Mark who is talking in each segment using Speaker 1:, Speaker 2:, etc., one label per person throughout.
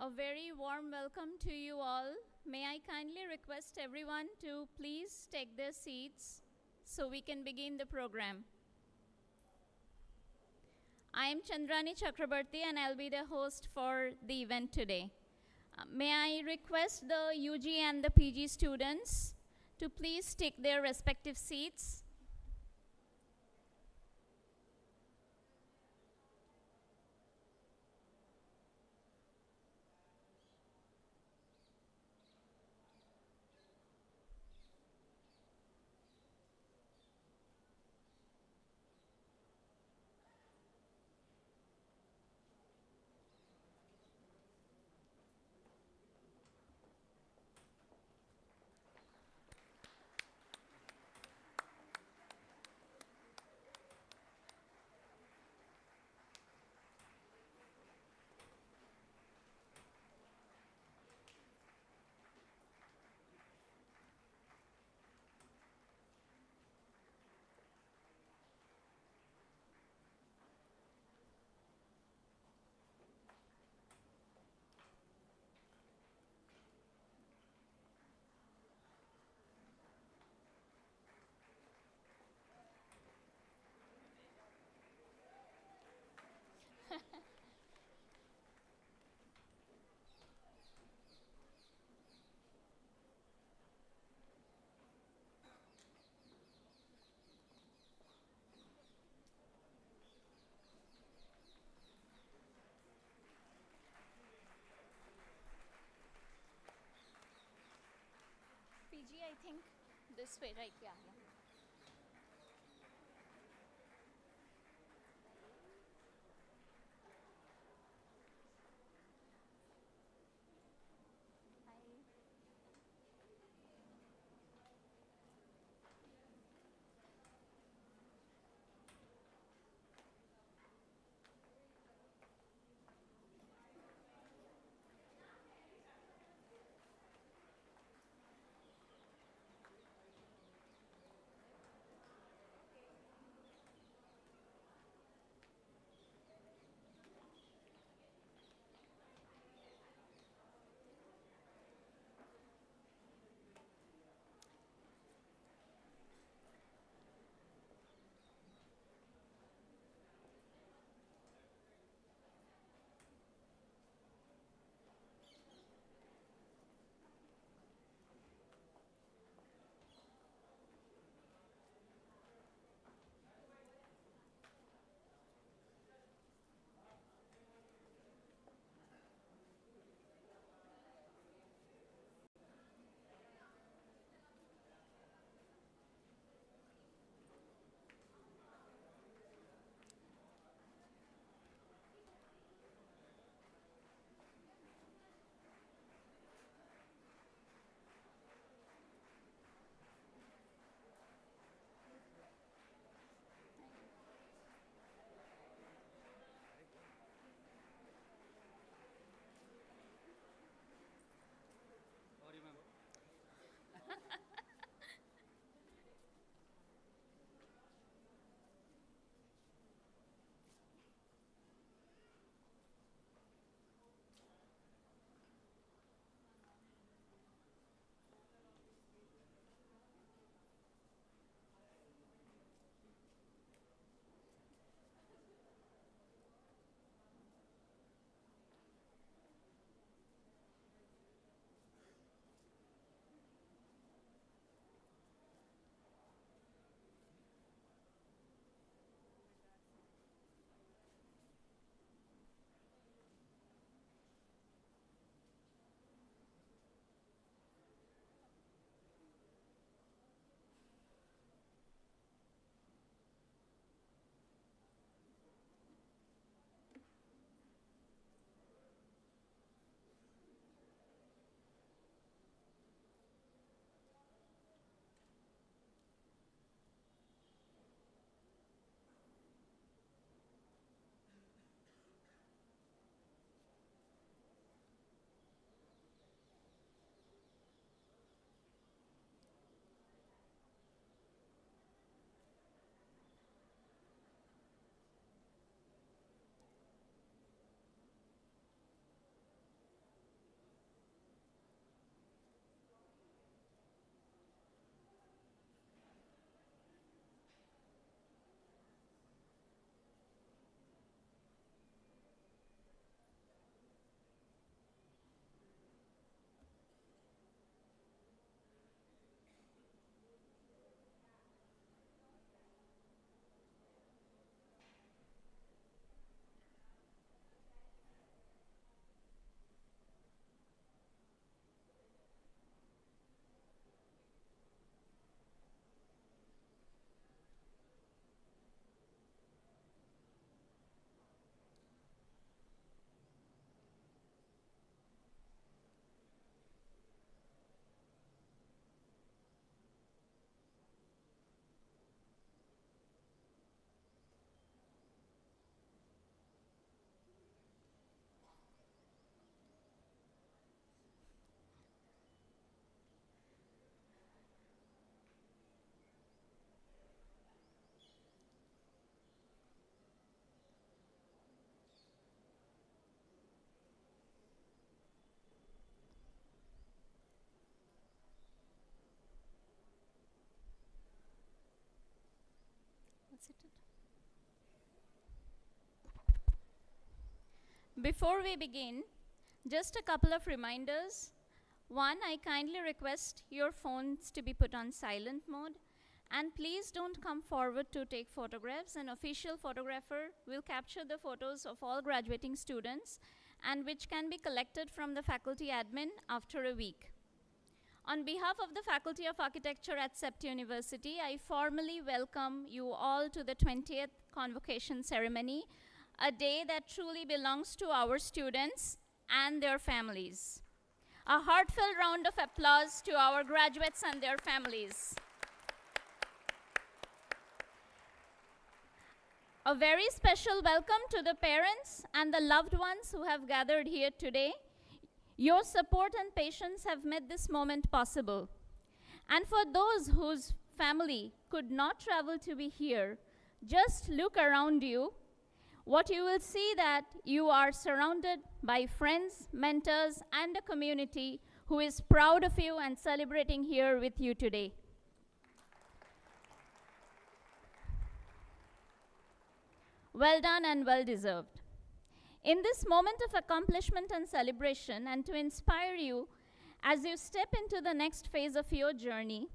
Speaker 1: A very warm welcome to you all. May I kindly request everyone to please take their seats so we can begin the program. I am Chandrani Chakrabarti and I'll be the host for the event today. May I request the UG and the PG students to please take their respective seats. PG, I think this way, right? Yeah. Before we begin, just a couple of reminders. One, I kindly request your phones to be put on silent mode. And please don't come forward to take photographs. An official photographer will capture the photos of all graduating students, and which can be collected from the faculty admin after a week. On behalf of the Faculty of Architecture at CEPT University, I formally welcome you all to the 20th Convocation ceremony, a day that truly belongs to our students and their families. A heartfelt round of applause to our graduates and their families. A very special welcome to the parents and the loved ones who have gathered here today. Your support and patience have made this moment possible. And for those whose family could not travel to be here, just look around you. What you will see that you are surrounded by friends, mentors, and a community who is proud of you and celebrating here with you today. Well done and well deserved. In this moment of accomplishment and celebration, and to inspire you as you step into the next phase of your journey,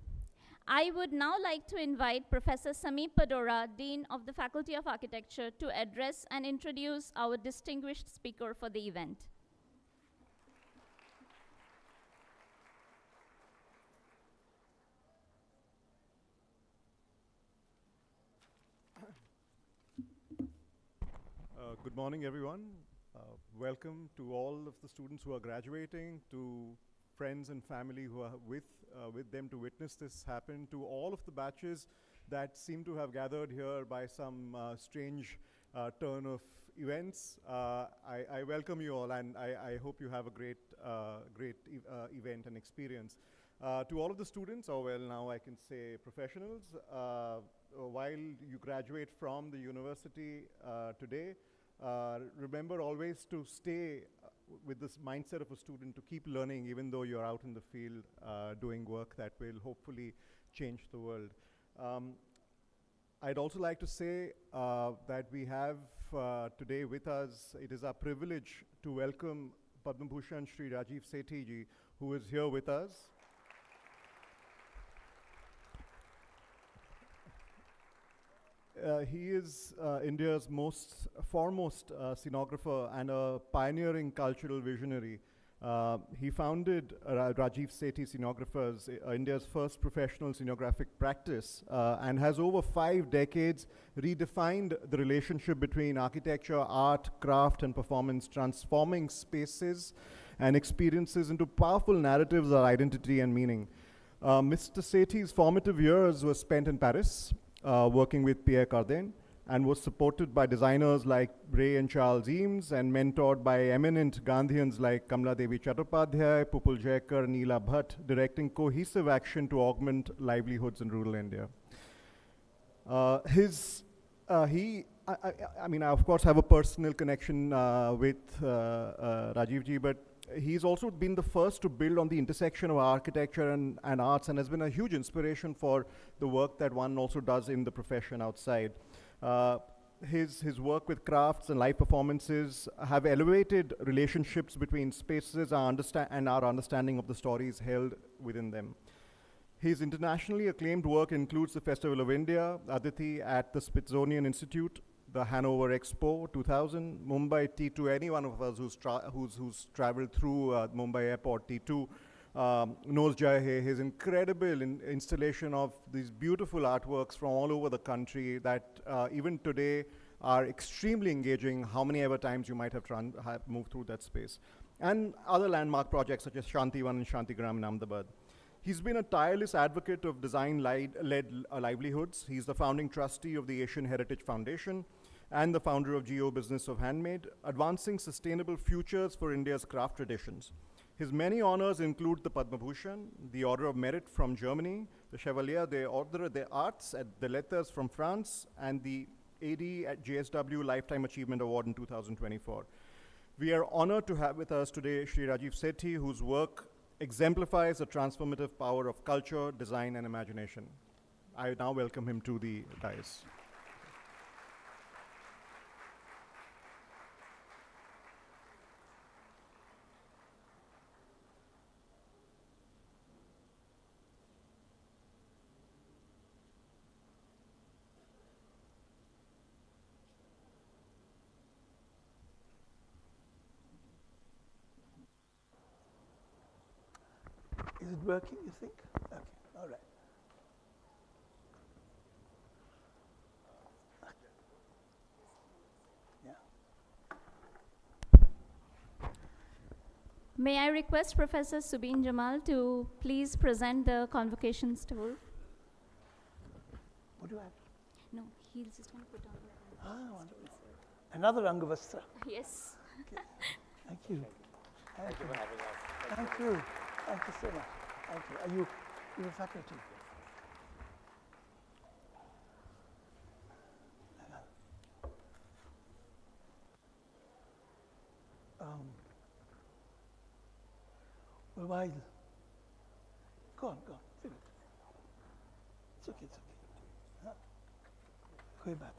Speaker 1: I would now like to invite Professor Sameep Padora, Dean of the Faculty of Architecture, to address and introduce our distinguished speaker for the event.
Speaker 2: Good morning, everyone. Welcome to all of the students who are graduating, to friends and family who are with them to witness this happen, to all of the batches that seem to have gathered here by some strange turn of events. I welcome you all, and I hope you have a great event and experience. To all of the students, or well, now I can say professionals, while you graduate from the university today, remember always to stay with this mindset of a student, to keep learning even though you're out in the field doing work that will hopefully change the world. I'd also like to say that we have today with us, it is our privilege to welcome Padma Bhushan Shri Rajiv Sethi ji, who is here with us. He is India's foremost scenographer and a pioneering cultural visionary. He founded Rajiv Sethi Scenographers, India's first professional scenographic practice, and has over 5 decades redefined the relationship between architecture, art, craft, and performance, transforming spaces and experiences into powerful narratives of identity and meaning. Mr. Sethi's formative years were spent in Paris, working with Pierre Cardin, and was supported by designers like Ray and Charles Eames, and mentored by eminent Gandhians like Kamla Devi Chattopadhyay, Pupul Jayakar, Neela Bhatt, directing cohesive action to augment livelihoods in rural India. I mean, I of course have a personal connection with Rajiv ji, but he's also been the first to build on the intersection of architecture and arts, and has been a huge inspiration for the work that one also does in the profession outside. His work with crafts and live performances have elevated relationships between spaces and our understanding of the stories held within them. His internationally acclaimed work includes the Festival of India, Aditi at the Smithsonian Institute, the Hanover Expo 2000, Mumbai T2. Any one of us who's traveled through Mumbai Airport T2 knows Jai Hai, his incredible installation of these beautiful artworks from all over the country that even today are extremely engaging, how many ever times you might have moved through that space. And other landmark projects such as Shantivan and Shantigram in Ahmedabad. He's been a tireless advocate of design-led livelihoods. He's the founding trustee of the Asian Heritage Foundation and the founder of Geo Business of Handmade, advancing sustainable futures for India's craft traditions. His many honors include the Padma Bhushan, the Order of Merit from Germany, the Chevalier d'Ordre des Arts et des Lettres from France, and the AD at JSW Lifetime Achievement Award in 2024. We are honored to have with us today Shri Rajiv Sethi, whose work exemplifies the transformative power of culture, design, and imagination. I now welcome him to the dais.
Speaker 3: Is it working, you think? Okay, all right. Yeah.
Speaker 1: May I request Professor Subin Jamal to please present the convocation tour?
Speaker 3: What do I have?
Speaker 1: No, he's just going to put on the
Speaker 3: Wonderful. Another Angavastra.
Speaker 1: Yes.
Speaker 3: Okay. Thank you.
Speaker 4: Thank you for having us.
Speaker 3: Thank you. Thank you so much. Thank you. Are you a faculty? Well, while go on, fill it. It's okay, Huh? Go back.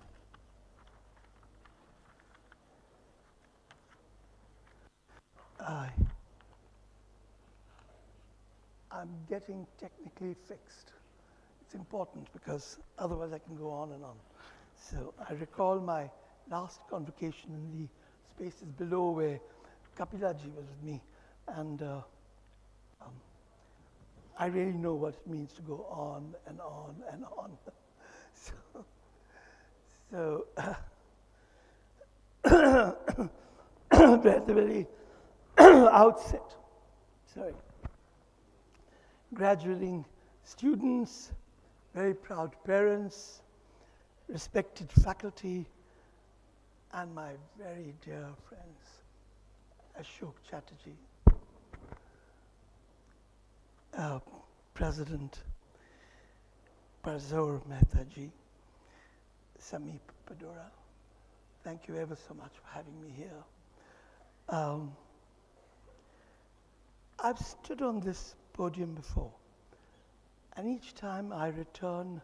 Speaker 3: I'm getting technically fixed. It's important because otherwise I can go on and on. So I recall my last convocation in the spaces below where Kapilaji was with me, and I really know what it means to go on and on and on. so at the very outset, graduating students, very proud parents, respected faculty, and my very dear friends, Ashok Chatterjee, President Parzor Mehtaji, Sameep Padora. Thank you ever so much for having me here. I've stood on this podium before, and each time I return,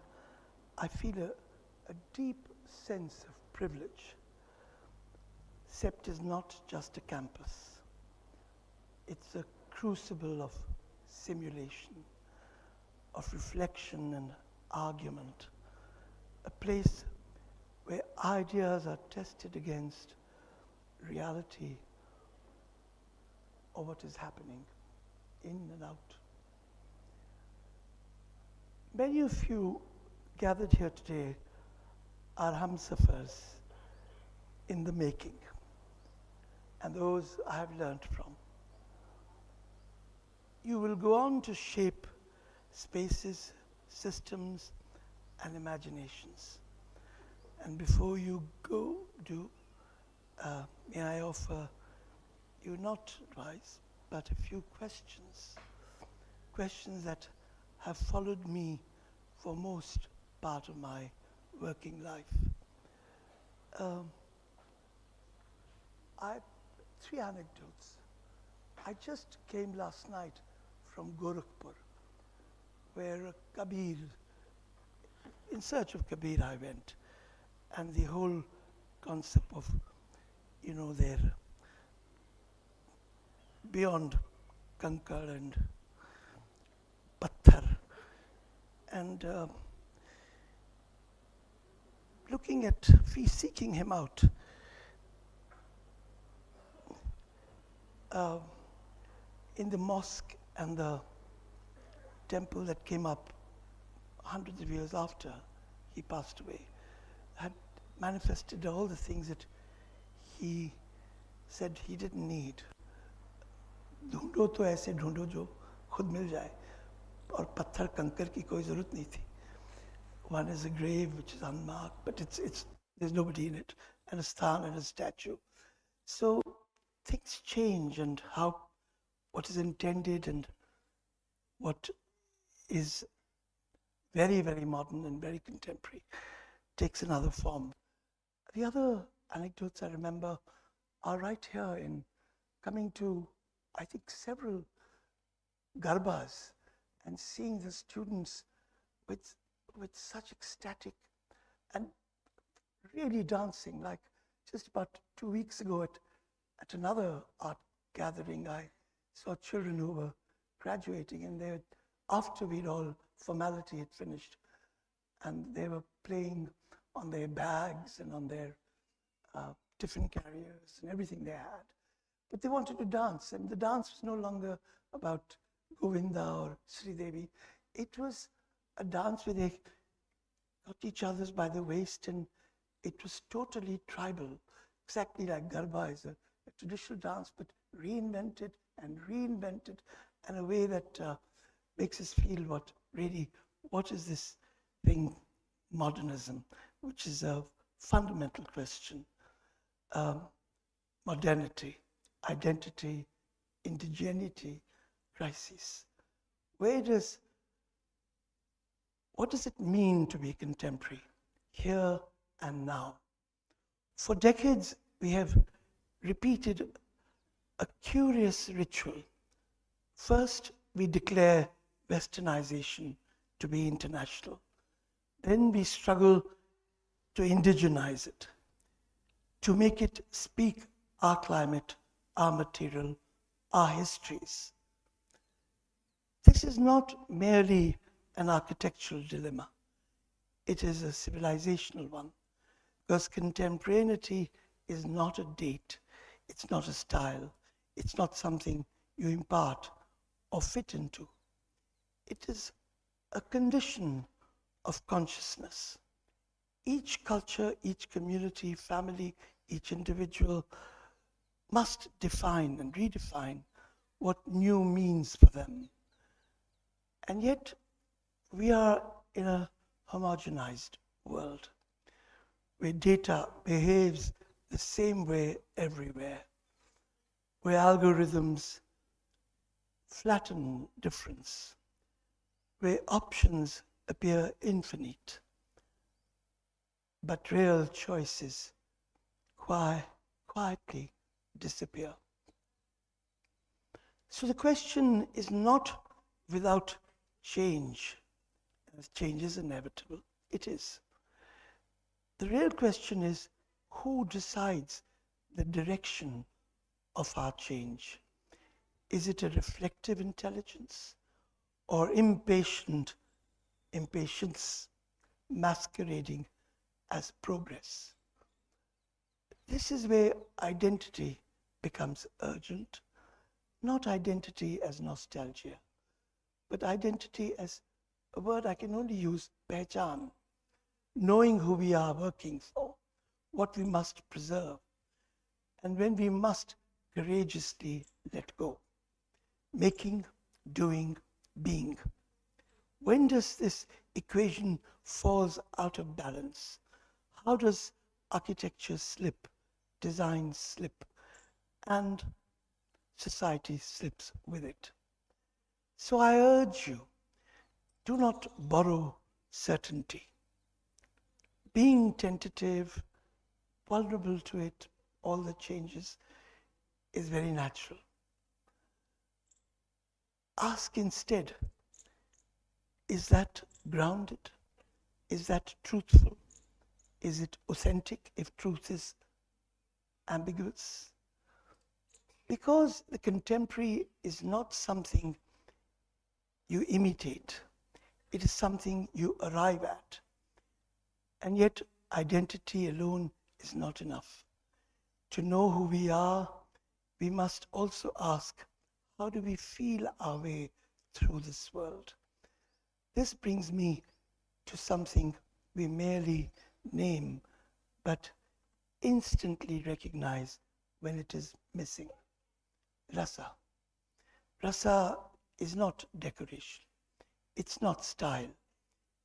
Speaker 3: I feel a deep sense of privilege. CEPT is not just a campus. It's a crucible of simulation, of reflection and argument, a place where ideas are tested against reality or what is happening in and out. Many of you gathered here today are Hamsafars in the making, and those I have learned from. You will go on to shape spaces, systems, and imaginations. And before you do, may I offer you not advice, but a few questions. Questions that have followed me for most part of my working life. Three anecdotes. I just came last night from Gorakhpur, where Kabir, in search of Kabir I went, and the whole concept of, their beyond Kankar and Patthar, and seeking him out, in the mosque and the temple that came up hundreds of years after he passed away, had manifested all the things that he said he didn't need. ढूंढो तो ऐसे ढूंढो जो खुद मिल जाए, और पत्थर कंकर की कोई जरूरत नहीं थी. One is a grave which is unmarked, but there's nobody in it, and a sthan and a statue. So things change, and what is intended and what is very, very modern and very contemporary takes another form. The other anecdotes I remember are right here in coming to, I think, several garbas and seeing the students with such ecstatic and really dancing. Like just about 2 weeks ago at another art gathering, I saw children who were graduating, and they, after all formality had finished, and they were playing on their bags and on their tiffin carriers and everything they had. But they wanted to dance, and the dance was no longer about Govinda or Sri Devi. It was a dance where they got each other by the waist, and it was totally tribal, exactly like Garba is a traditional dance, but reinvented and reinvented in a way that makes us feel what is this thing, modernism, which is a fundamental question. Modernity, identity, indigeneity, crisis. What does it mean to be contemporary, here and now? For decades, we have repeated a curious ritual. First, we declare westernization to be international. Then we struggle to indigenize it, to make it speak our climate, our material, our histories. This is not merely an architectural dilemma. It is a civilizational one, because contemporaneity is not a date, it's not a style, it's not something you impart or fit into. It is a condition of consciousness. Each culture, each community, family, each individual must define and redefine what new means for them. And yet, we are in a homogenized world where data behaves the same way everywhere, where algorithms flatten difference, where options appear infinite, but real choices quietly disappear. So the question is not without change. As change is inevitable, it is. The real question is, who decides the direction of our change? Is it a reflective intelligence or impatience masquerading as progress? This is where identity becomes urgent, not identity as nostalgia, but identity as a word I can only use, pehchan, knowing who we are working for, what we must preserve, and when we must courageously let go. Making, doing, being. When does this equation falls out of balance? How does architecture slip, design slip, and society slips with it? So I urge you, do not borrow certainty. Being tentative, vulnerable to it, all the changes, is very natural. Ask instead, is that grounded? Is that truthful? Is it authentic if truth is ambiguous? Because the contemporary is not something you imitate. It is something you arrive at. And yet, identity alone is not enough. To know who we are, we must also ask, how do we feel our way through this world? This brings me to something we merely name, but instantly recognize when it is missing. Rasa. Rasa is not decoration. It's not style.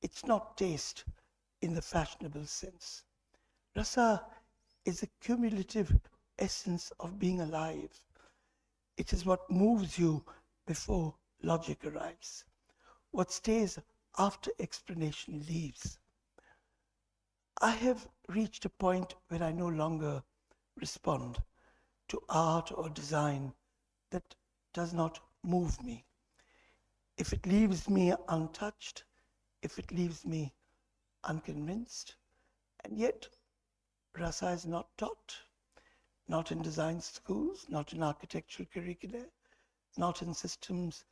Speaker 3: It's not taste in the fashionable sense. Rasa is a cumulative essence of being alive. It is what moves you before logic arrives, what stays after explanation leaves. I have reached a point where I no longer respond to art or design that does not move me. If it leaves me untouched, if it leaves me unconvinced, and yet rasa is not taught, not in design schools, not in architectural curricula, not in systems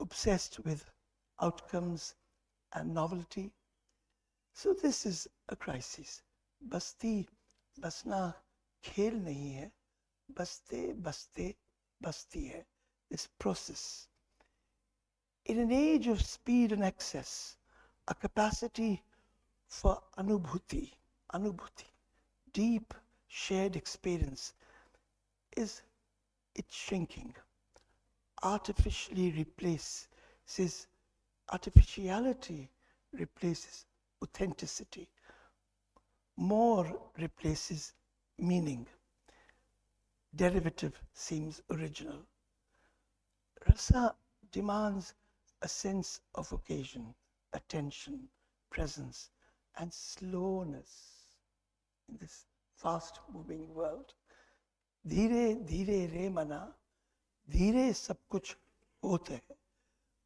Speaker 3: obsessed with outcomes and novelty. So this is a crisis. Basti, basna khel nahi hai, baste, baste, basti hai. This process. In an age of speed and excess, a capacity for anubhuti, deep shared experience, is it's shrinking. Artificiality replaces authenticity. More replaces meaning. Derivative seems original. Rasa demands a sense of occasion, attention, presence, and slowness in this fast-moving world. धीरे धीरे रे मना, धीरे सब कुछ होता है.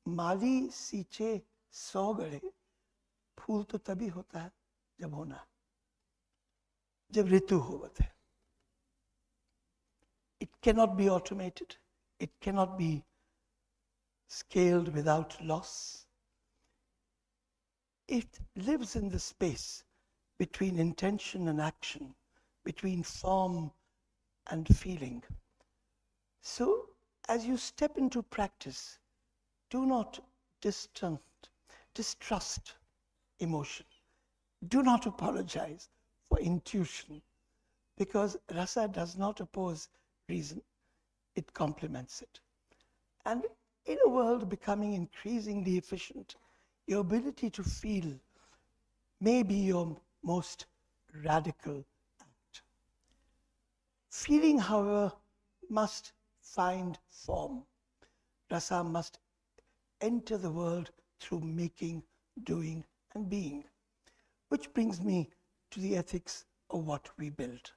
Speaker 3: माली सींचे 100 गड़े, फूल तो तभी होता है जब होना, जब ऋतु होवत है. It cannot be automated. It cannot be scaled without loss. It lives in the space between intention and action, between form and feeling. So, as you step into practice, do not distrust emotion. Do not apologize for intuition, because rasa does not oppose reason, it complements it. And in a world becoming increasingly efficient, your ability to feel may be your most radical act. Feeling, however, must find form. Rasa must enter the world through making, doing, and being. Which brings me to the ethics of what we build.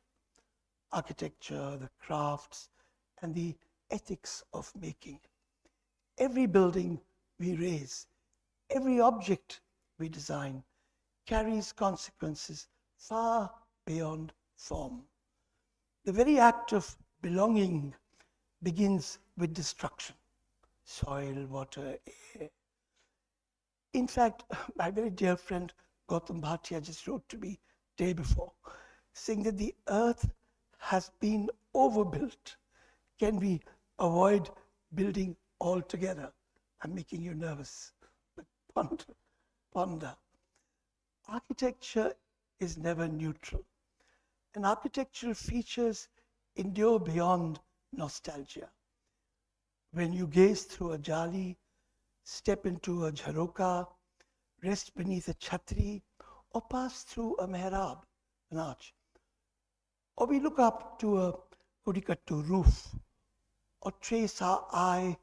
Speaker 3: Architecture, the crafts, and the ethics of making. Every building we raise, every object we design, carries consequences far beyond form. The very act of belonging begins with destruction. Soil, water, air. In fact, my very dear friend Gautam Bhatia just wrote to me day before, saying that the earth has been overbuilt. Can we avoid building altogether? I'm making you nervous, but ponder. Architecture is never neutral, and architectural features endure beyond nostalgia. When you gaze through a jali, step into a jharoka, rest beneath a chhatri, or pass through a mehrab, an arch, or we look up to a hudikattu roof, or trace our eye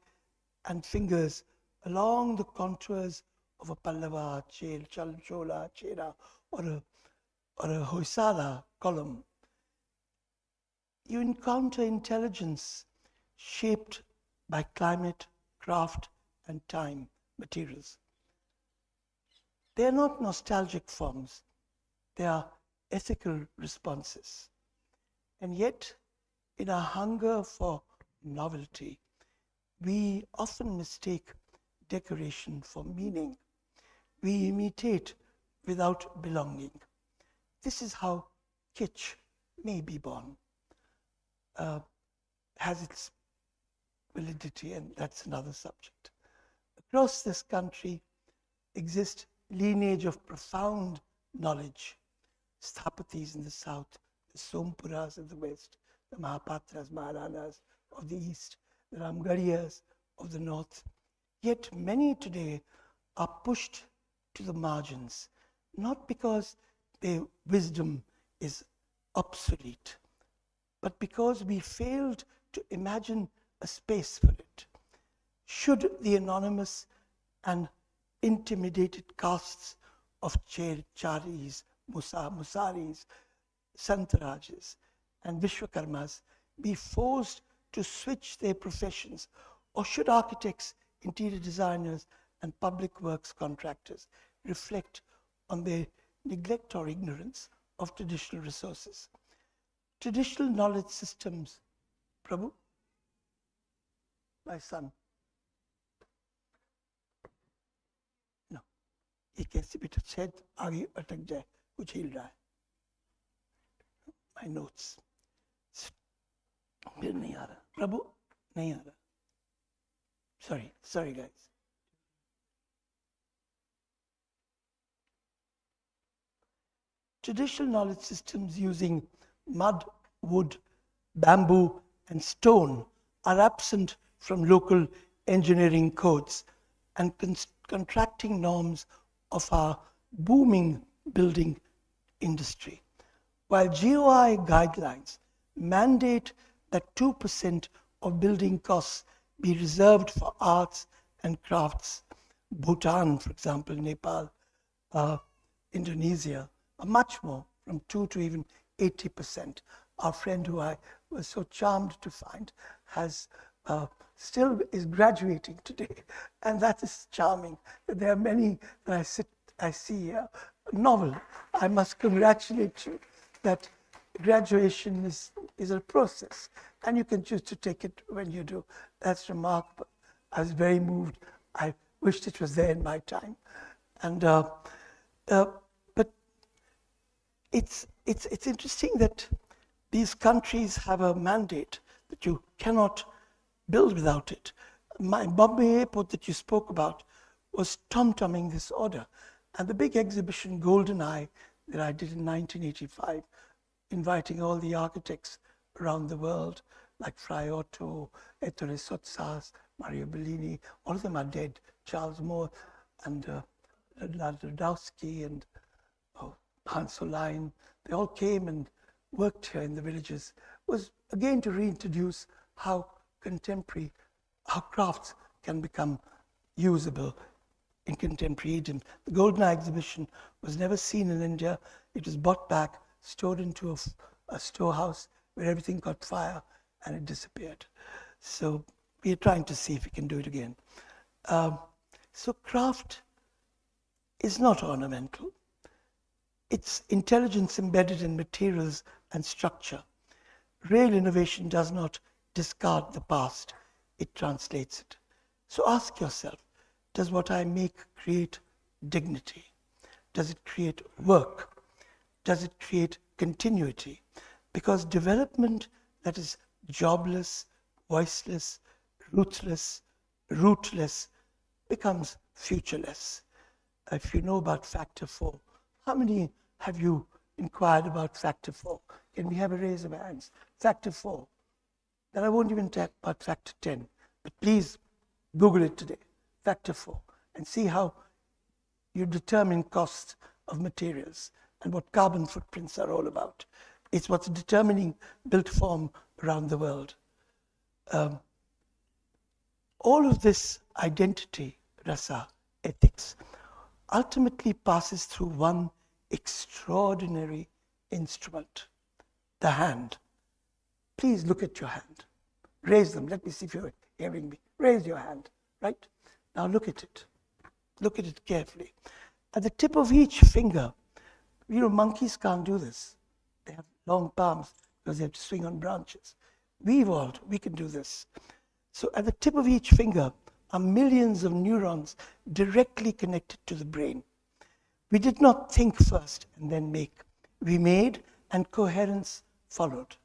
Speaker 3: and fingers along the contours of a pallava, chola, chera, or a hoysala column, you encounter intelligence shaped by climate, craft, and time materials. They are not nostalgic forms, they are ethical responses. And yet, in our hunger for novelty, we often mistake decoration for meaning. We imitate without belonging. This is how kitsch may be born. Has its validity, and that's another subject. Across this country exists lineage of profound knowledge. Sthapatis in the south, the Sompuras in the west, the Mahapatras, Maharanas of the east, the Ramgarhiyas of the north. Yet many today are pushed to the margins, not because their wisdom is obsolete, but because we failed to imagine a space for it. Should the anonymous and intimidated castes of Charis, Musaris, Santarajas, and Vishwakarmas be forced to switch their professions, or should architects, interior designers, and public works contractors reflect on their neglect or ignorance of traditional resources? Traditional knowledge systems, Prabhu, my son. No, ये कैसे बेटा शायद आगे अटक जाए, कुछ हिल रहा है. My notes. फिर नहीं आ रहा. प्रभु नहीं आ रहा. Sorry guys. Traditional knowledge systems using mud, wood, bamboo, and stone are absent from local engineering codes and contracting norms of our booming building industry. While GOI guidelines mandate that 2% of building costs be reserved for arts and crafts, Bhutan, for example, Nepal, Indonesia, are much more, from 2 to even 80%. Our friend who I was so charmed to find has still is graduating today, and that is charming. There are many that I see here. Novel. I must congratulate you that graduation is a process, and you can choose to take it when you do. That's remarkable. I was very moved. I wished it was there in my time, and but it's interesting that these countries have a mandate that you cannot build without it. My Bombay airport that you spoke about was tom-tomming this order. And the big exhibition, Golden Eye, that I did in 1985, inviting all the architects around the world, like Fray Otto, Ettore Sottsass, Mario Bellini, all of them are dead, Charles Moore, and Radowski, and Hans Olain. They all came and worked here in the villages. Was again to reintroduce how contemporary, how crafts can become usable in contemporary Egypt. The Golden Eye exhibition was never seen in India. It was brought back, stored into a storehouse where everything caught fire and it disappeared. So we are trying to see if we can do it again. So craft is not ornamental. It's intelligence embedded in materials and structure. Real innovation does not discard the past, it translates it. So ask yourself, does what I make create dignity? Does it create work? Does it create continuity? Because development that is jobless, voiceless, ruthless, rootless becomes futureless. If you know about factor 4, how many have you inquired about factor 4? Can we have a raise of hands? Factor 4. Then I won't even talk about factor 10, but please Google it today. Factor 4, and see how you determine costs of materials and what carbon footprints are all about. It's what's determining built form around the world. All of this identity, rasa, ethics, ultimately passes through one extraordinary instrument, the hand. Please look at your hand. Raise them. Let me see if you're hearing me. Raise your hand, right? Now look at it. Look at it carefully. At the tip of each finger, monkeys can't do this. They have long palms because they have to swing on branches. We evolved, we can do this. So at the tip of each finger are millions of neurons directly connected to the brain. We did not think first and then make. We made, and coherence followed.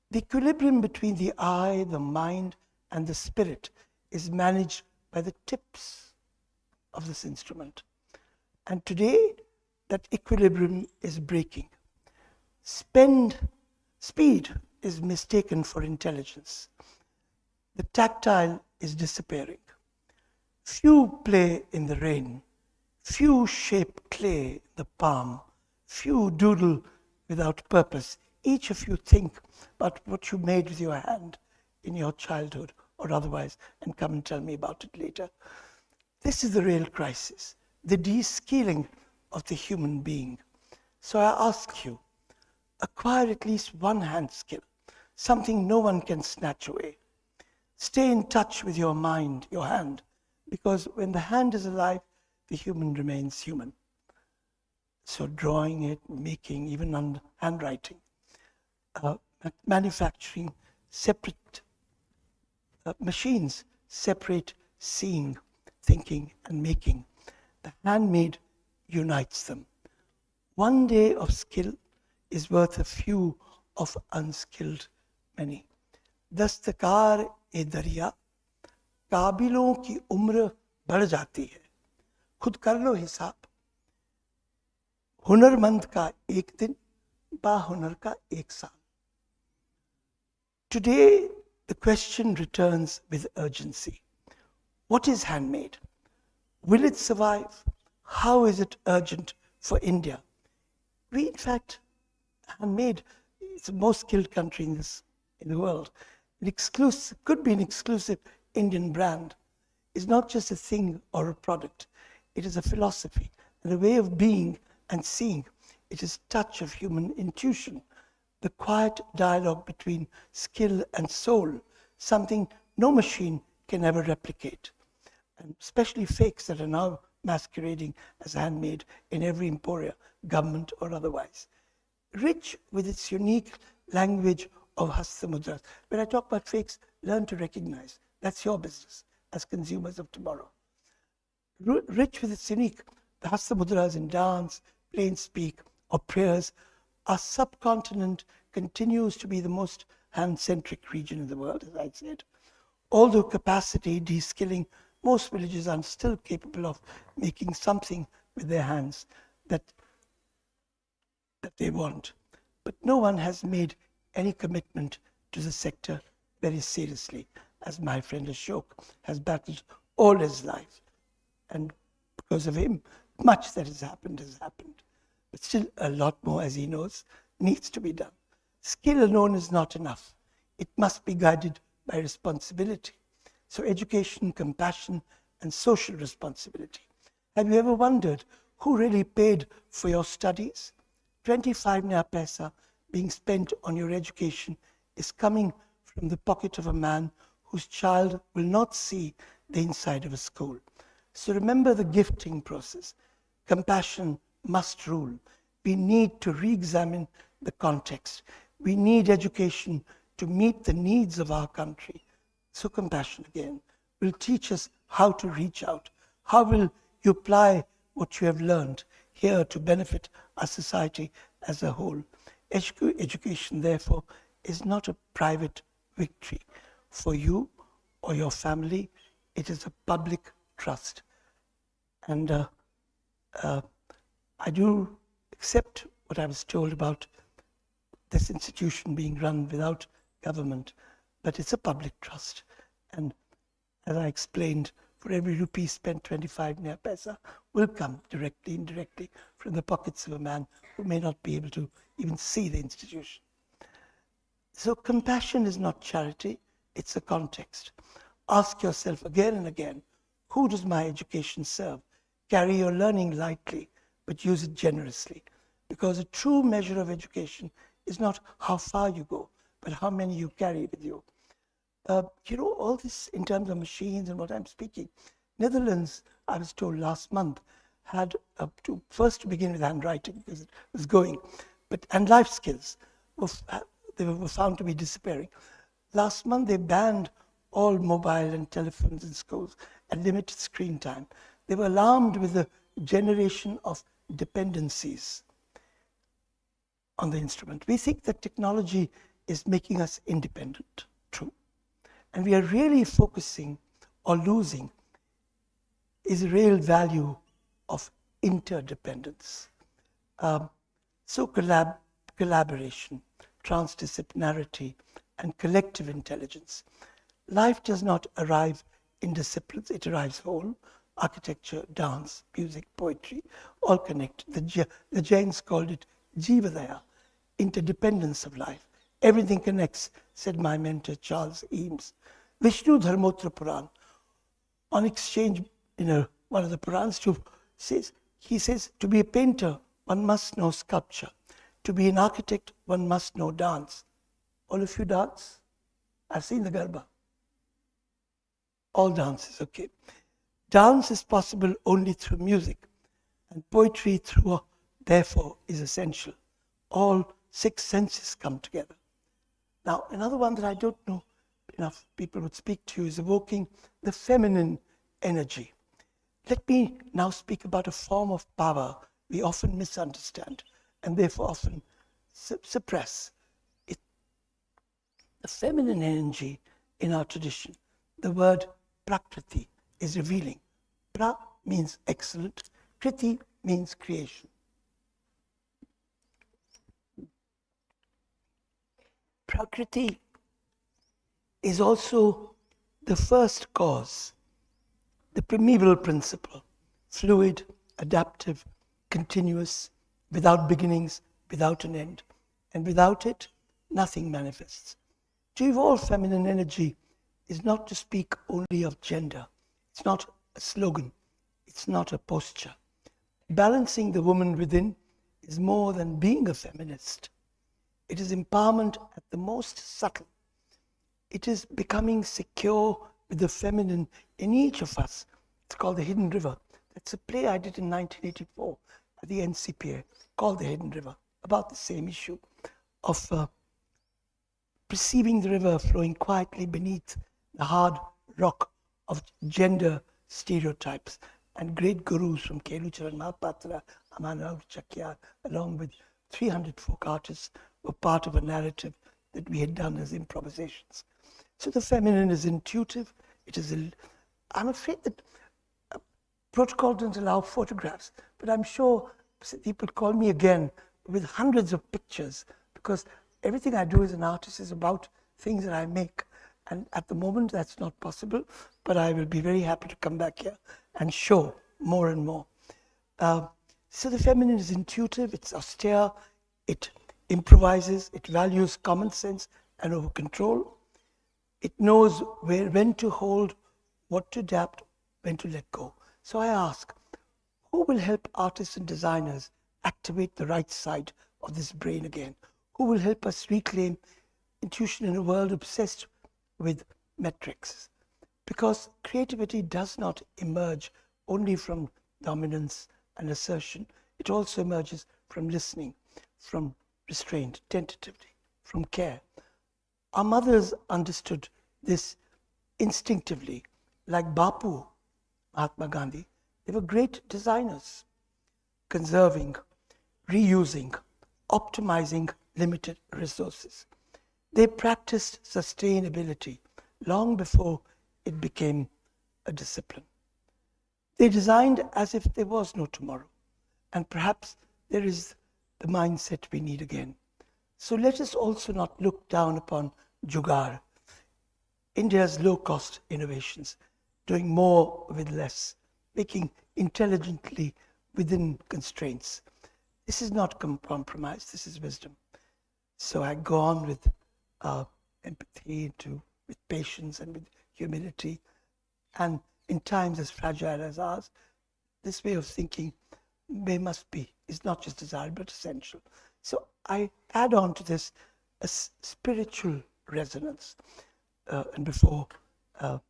Speaker 3: The equilibrium between the eye, the mind, and the spirit is managed by the tips of this instrument. And today, that equilibrium is breaking. Speed is mistaken for intelligence. The tactile is disappearing. Few play in the rain. Few shape clay in the palm. Few doodle without purpose. Each of you think about what you made with your hand in your childhood or otherwise, and come and tell me about it later. This is the real crisis, the de-skilling of the human being. So I ask you, acquire at least one hand skill, something no one can snatch away. Stay in touch with your mind, your hand, because when the hand is alive, the human remains human. So drawing it, making, even handwriting, manufacturing, separate machines separate seeing, thinking, and making. The handmade unites them. One day of skill is worth a few of unskilled many. दस्तकार ए दरिया काबिलों की उम्र बढ़ जाती है. खुद कर लो हिसाब. हुनरमंद का एक दिन, बाहुनर का एक साल. Today, the question returns with urgency. What is handmade? Will it survive? How is it urgent for India? We, in fact, handmade is the most skilled country in the world. Could be an exclusive Indian brand. It's not just a thing or a product. It is a philosophy and a way of being and seeing. It is touch of human intuition, the quiet dialogue between skill and soul, something no machine can ever replicate. And especially fakes that are now masquerading as handmade in every emporia, government or otherwise. Rich with its unique language of hastamudras. When I talk about fakes, learn to recognize. That's your business as consumers of tomorrow. Rich with its unique, the hastamudras in dance, plain speak, or prayers. Our subcontinent continues to be the most hand-centric region in the world, as I said. Although capacity de-skilling, most villages are still capable of making something with their hands that they want. But no one has made any commitment to the sector very seriously, as my friend Ashok has battled all his life. And because of him, much that has happened has happened. But still a lot more, as he knows, needs to be done. Skill alone is not enough. It must be guided by responsibility. So education, compassion, and social responsibility. Have you ever wondered who really paid for your studies? 25 naya paisa being spent on your education is coming from the pocket of a man whose child will not see the inside of a school. So remember the gifting process. Compassion must rule. We need to re-examine the context. We need education to meet the needs of our country. So compassion again will teach us how to reach out. How will you apply what you have learned here to benefit our society as a whole? Education, therefore, is not a private victory for you or your family. It is a public trust. And I do accept what I was told about this institution being run without government, but it's a public trust. And as I explained, for every rupee spent, 25 naya paisa will come directly, indirectly from the pockets of a man who may not be able to even see the institution. So compassion is not charity, it's a context. Ask yourself again and again, who does my education serve? Carry your learning lightly, but use it generously. Because a true measure of education is not how far you go, but how many you carry with you. All this in terms of machines and what I'm speaking. Netherlands, I was told last month, had first to begin with handwriting because it was going, and life skills they were found to be disappearing. Last month they banned all mobile and telephones in schools and limited screen time. They were alarmed with the generation of dependencies on the instrument. We think that technology is making us independent, true. And we are really focusing or losing is the real value of interdependence. So collaboration, transdisciplinarity, and collective intelligence. Life does not arrive in disciplines, it arrives whole. Architecture, dance, music, poetry, all connect. The Jains called it Jivadaya, interdependence of life. Everything connects, said my mentor Charles Eames. Vishnu Dharmotra Puran, on exchange in one of the Purans, he says, to be a painter, one must know sculpture. To be an architect, one must know dance. All of you dance? I've seen the Garba. All dances, okay. Dance is possible only through music, and poetry, therefore, is essential. All 6 senses come together. Now, another one that I don't know enough people would speak to is evoking the feminine energy. Let me now speak about a form of power we often misunderstand and therefore often suppress. The feminine energy in our tradition, the word prakriti, is revealing. Pra means excellent, kriti means creation. Prakriti is also the first cause, the primeval principle, fluid, adaptive, continuous, without beginnings, without an end. And without it, nothing manifests. To evolve feminine energy is not to speak only of gender. It's not a slogan. It's not a posture. Balancing the woman within is more than being a feminist. It is empowerment at the most subtle. It is becoming secure with the feminine in each of us. It's called The Hidden River. That's a play I did in 1984 at the NCPA called The Hidden River, about the same issue of perceiving the river flowing quietly beneath the hard rock of gender stereotypes. And great gurus from Kelucharan Mahapatra, Amanal Chakyar, along with 300 folk artists, were part of a narrative that we had done as improvisations. So the feminine is intuitive. It is, I'm afraid that protocol doesn't allow photographs, but I'm sure people call me again with hundreds of pictures, because everything I do as an artist is about things that I make. And at the moment, that's not possible, but I will be very happy to come back here and show more and more. So the feminine is intuitive, it's austere, it improvises, it values common sense and over control. It knows when to hold, what to adapt, when to let go. So I ask, who will help artists and designers activate the right side of this brain again? Who will help us reclaim intuition in a world obsessed with metrics? Because creativity does not emerge only from dominance and assertion. It also emerges from listening, from restraint, tentatively, from care. Our mothers understood this instinctively, like Bapu, Mahatma Gandhi. They were great designers, conserving, reusing, optimizing limited resources. They practiced sustainability long before it became a discipline. They designed as if there was no tomorrow, and perhaps there is the mindset we need again. So let us also not look down upon Jugaad, India's low-cost innovations, doing more with less, making intelligently within constraints. This is not compromise, this is wisdom. So I go on with empathy, with patience and with humility. And in times as fragile as ours, this way of thinking is not just desirable, but essential. So I add on to this a spiritual resonance. And before I'm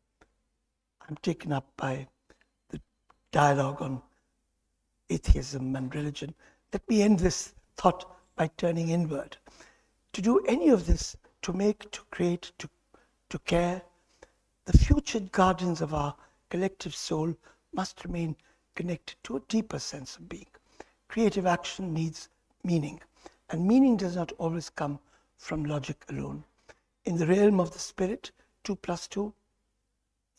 Speaker 3: taken up by the dialogue on atheism and religion, let me end this thought by turning inward. To do any of this, to make, to create, to care, the future guardians of our collective soul must remain connected to a deeper sense of being. Creative action needs meaning, and meaning does not always come from logic alone. In the realm of the spirit, 2 + 2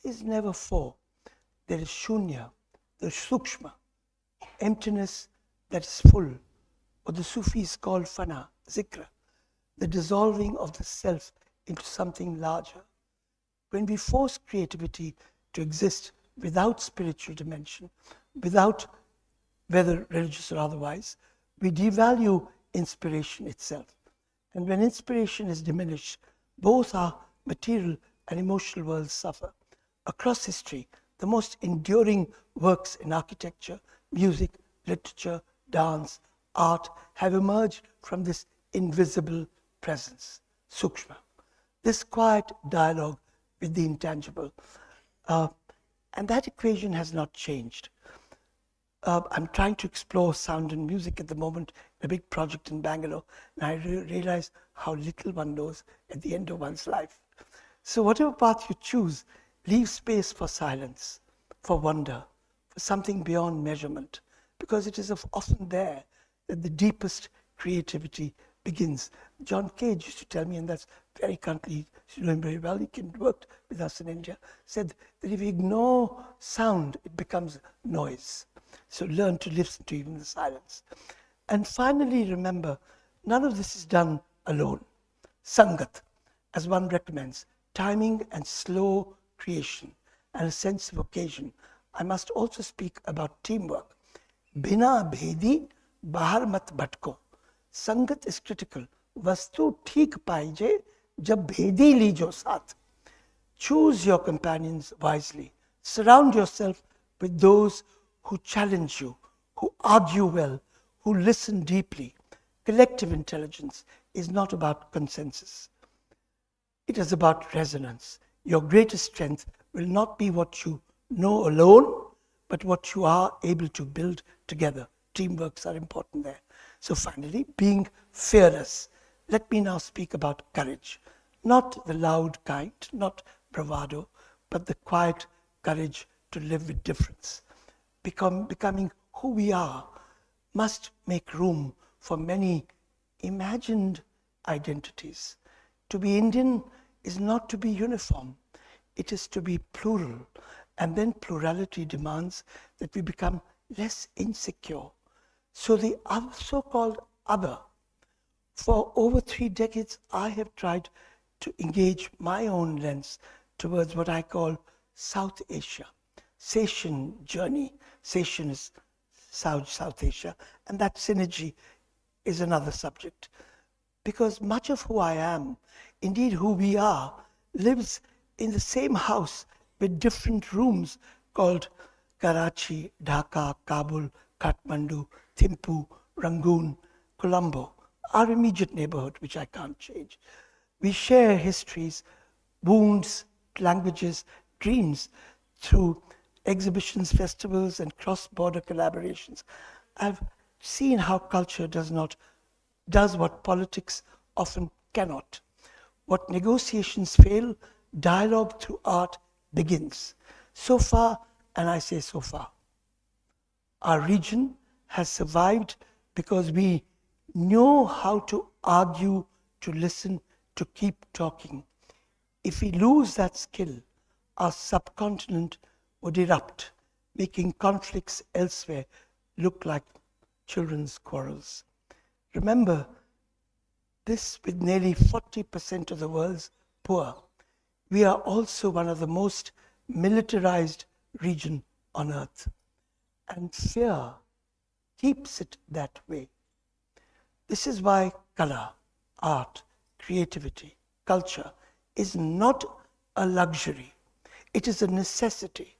Speaker 3: is never 4. There is shunya, the sukshma, emptiness that is full, or the Sufis call fana, zikra, the dissolving of the self into something larger. When we force creativity to exist without spiritual dimension, without whether religious or otherwise, we devalue inspiration itself. And when inspiration is diminished, both our material and emotional worlds suffer. Across history, the most enduring works in architecture, music, literature, dance, art have emerged from this invisible presence, sukshma, this quiet dialogue with the intangible. And that equation has not changed. I'm trying to explore sound and music at the moment, a big project in Bangalore, and I realize how little one knows at the end of one's life. So whatever path you choose, leave space for silence, for wonder, for something beyond measurement, because it is often there that the deepest creativity begins. John Cage used to tell me, and that's very currently, you know him very well, he worked with us in India, said that if you ignore sound, it becomes noise. So learn to listen to even the silence. And finally, remember, none of this is done alone. Sangat, as one recommends, timing and slow creation, and a sense of occasion. I must also speak about teamwork. Bina bhedi bahar mat bhatko. Sangat is critical. Vastu theek paije jab bhedi lijo saath. Choose your companions wisely. Surround yourself with those who challenge you, who argue well, who listen deeply. Collective intelligence is not about consensus. It is about resonance. Your greatest strength will not be what you know alone, but what you are able to build together. Teamworks are important there. So finally, being fearless. Let me now speak about courage. Not the loud kind, not bravado, but the quiet courage to live with difference. Becoming who we are must make room for many imagined identities. To be Indian is not to be uniform. It is to be plural. And then plurality demands that we become less insecure. So the so-called other, for over 3 decades, I have tried to engage my own lens towards what I call South Asia, Sasian journey. Sasian is South Asia, and that synergy is another subject. Because much of who I am, indeed who we are, lives in the same house with different rooms called Karachi, Dhaka, Kabul, Kathmandu, Thimphu, Rangoon, Colombo, our immediate neighborhood, which I can't change. We share histories, wounds, languages, dreams through exhibitions, festivals, and cross-border collaborations. I've seen how culture does what politics often cannot. What negotiations fail, dialogue through art begins. So far, and I say so far, our region has survived because we know how to argue, to listen, to keep talking. If we lose that skill, our subcontinent would erupt, making conflicts elsewhere look like children's quarrels. Remember this, with nearly 40% of the world's poor, we are also one of the most militarized regions on earth. And fear keeps it that way. This is why color, art, creativity, culture is not a luxury. It is a necessity.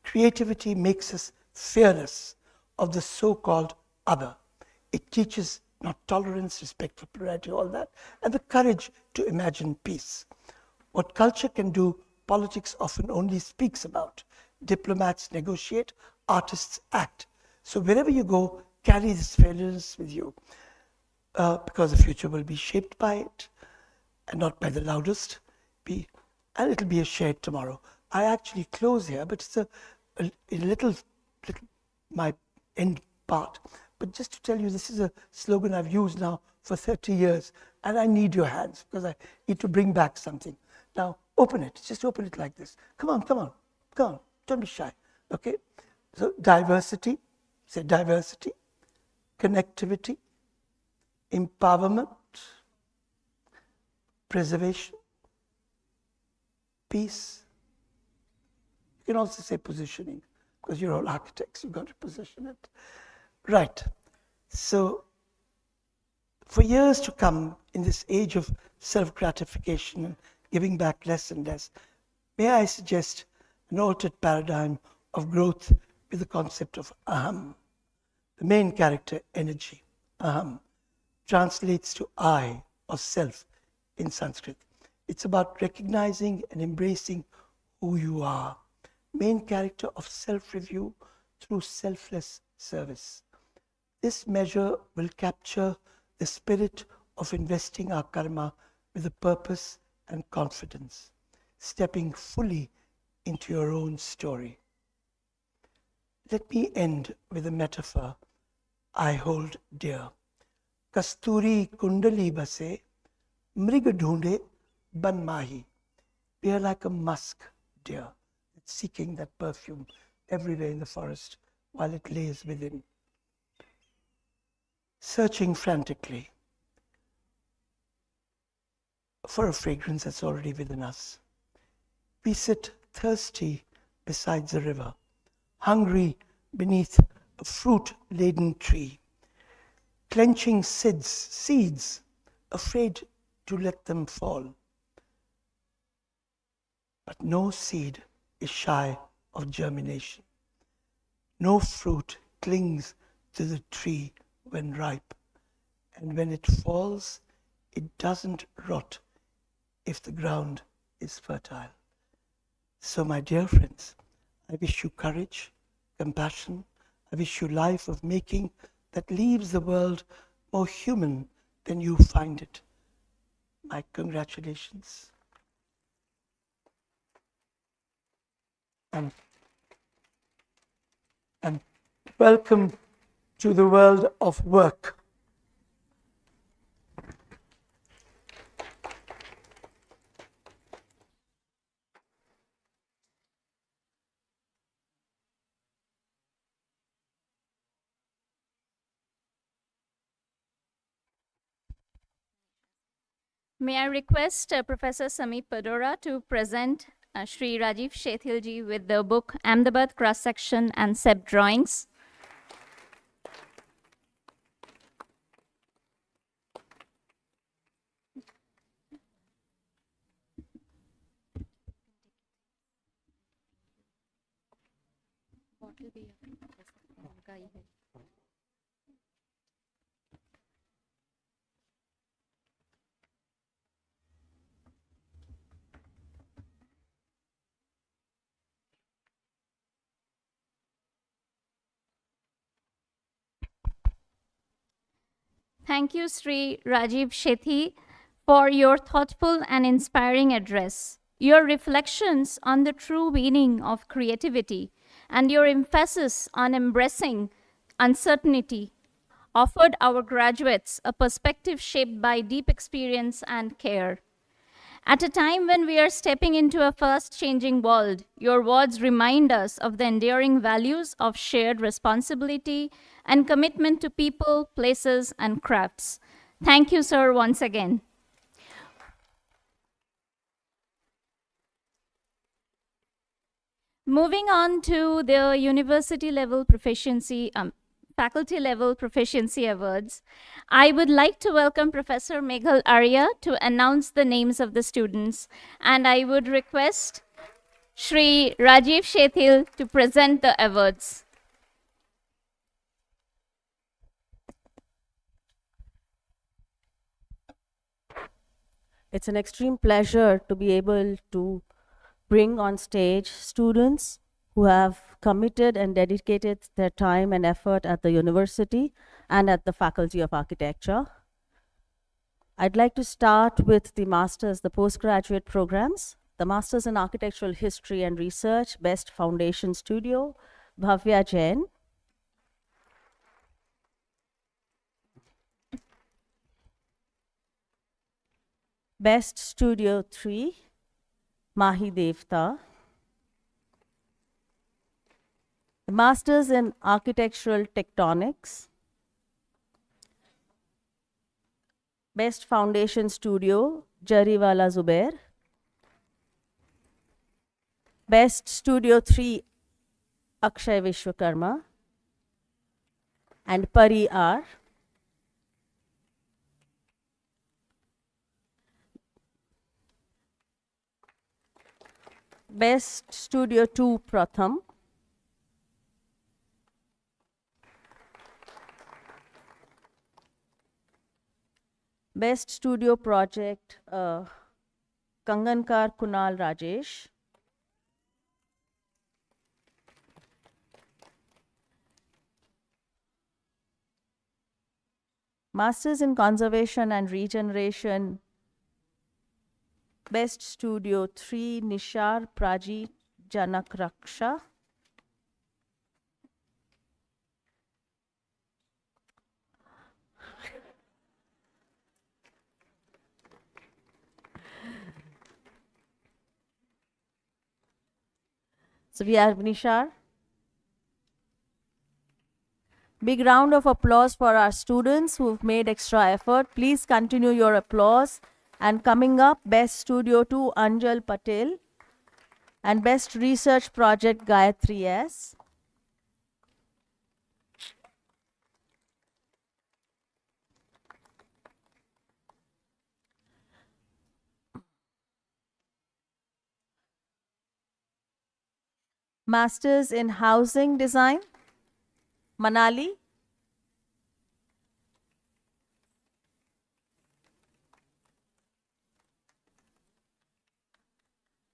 Speaker 3: Creativity makes us fearless of the so-called other. It teaches not tolerance, respect for plurality, all that, and the courage to imagine peace. What culture can do, politics often only speaks about. Diplomats negotiate, artists act. So wherever you go, carry this fearlessness with you, because the future will be shaped by it, and not by the loudest. And it'll be a shared tomorrow. I actually close here, but it's a little my end part. But just to tell you, this is a slogan I've used now for 30 years, and I need your hands because I need to bring back something. Now, open it. Just open it like this. Come on, come on, come on. Don't be shy. Okay? So, diversity. Say diversity, connectivity, empowerment, preservation, peace. You can also say positioning, because you're all architects, you've got to position it. Right. So, for years to come, in this age of self-gratification and giving back less and less, may I suggest an altered paradigm of growth with the concept of aham. The main character, energy, aham, translates to I or self in Sanskrit. It's about recognizing and embracing who you are. Main character of self-review through selfless service. This measure will capture the spirit of investing our karma with a purpose and confidence, stepping fully into your own story. Let me end with a metaphor I hold dear. Kasturi kundali base, mriga dhoonde ban mahi. We are like a musk deer, seeking that perfume everywhere in the forest while it lays within, searching frantically. for a fragrance that's already within us. We sit thirsty beside the river, hungry beneath a fruit-laden tree, clenching seeds, afraid to let them fall. But no seed is shy of germination. No fruit clings to the tree when ripe, and when it falls, it doesn't rot if the ground is fertile. So, my dear friends, I wish you courage, compassion. I wish you life of making that leaves the world more human than you find it. My congratulations. And welcome to the world of work.
Speaker 1: May I request Professor Sameep Padora to present Shri Rajiv Shethilji with the book Ahmedabad Cross-Section and CEPT Drawings. Thank you, Sri Rajiv Shethi, for your thoughtful and inspiring address. Your reflections on the true meaning of creativity and your emphasis on embracing uncertainty offered our graduates a perspective shaped by deep experience and care. At a time when we are stepping into a fast-changing world, your words remind us of the enduring values of shared responsibility and commitment to people, places, and crafts. Thank you, sir, once again. Moving on to the university level proficiency, faculty level proficiency awards, I would like to welcome Professor Meghal Arya to announce the names of the students, and I would request Shri Rajiv Shethil to present the awards.
Speaker 5: It's an extreme pleasure to be able to bring on stage students who have committed and dedicated their time and effort at the university and at the Faculty of Architecture. I'd like to start with the Masters, the postgraduate programs. The Masters in Architectural History and Research, Best Foundation Studio, Bhavya Jain. Best Studio 3, Mahi Devta. The Masters in Architectural Tectonics. Best Foundation Studio, Jariwala Zubair. Best Studio 3, Akshay Vishwakarma. And Pari R. Best Studio 2, Pratham. Best Studio Project, Kangankar Kunal Rajesh. Masters in Conservation and Regeneration, Best Studio 3, Nishar Praji Janak Raksha. So we have Nishar. Big round of applause for our students who've made extra effort. Please continue your applause. And coming up, Best Studio 2, Anjal Patel. And Best Research Project, Gayatri S. Masters in Housing Design, Manali.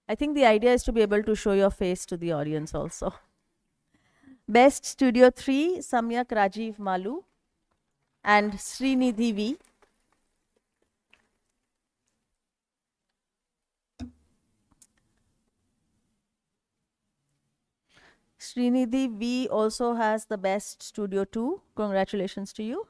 Speaker 5: I think the idea is to be able to show your face to the audience also. Best Studio 3, Samyak Rajiv Malu and Srinidhi V. Srinidhi V also has the Best Studio 2. Congratulations to you.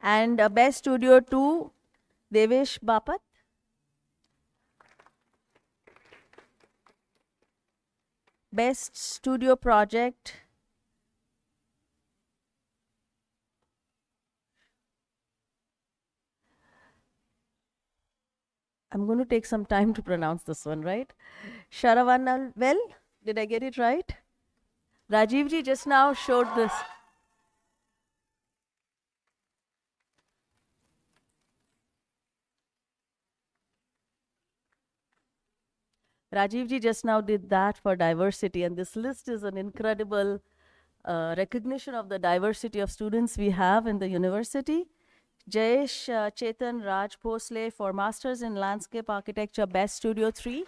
Speaker 5: And Best Studio 2, Devesh Bapat. Best Studio Project, I'm going to take some time to pronounce this one, right? Sharavanal, well, did I get it right? Rajiv ji just now showed this. Rajiv ji just now did that for diversity, and this list is an incredible recognition of the diversity of students we have in the university. Jayesh Chetan Raj Bhosle for Masters in Landscape Architecture, Best Studio 3.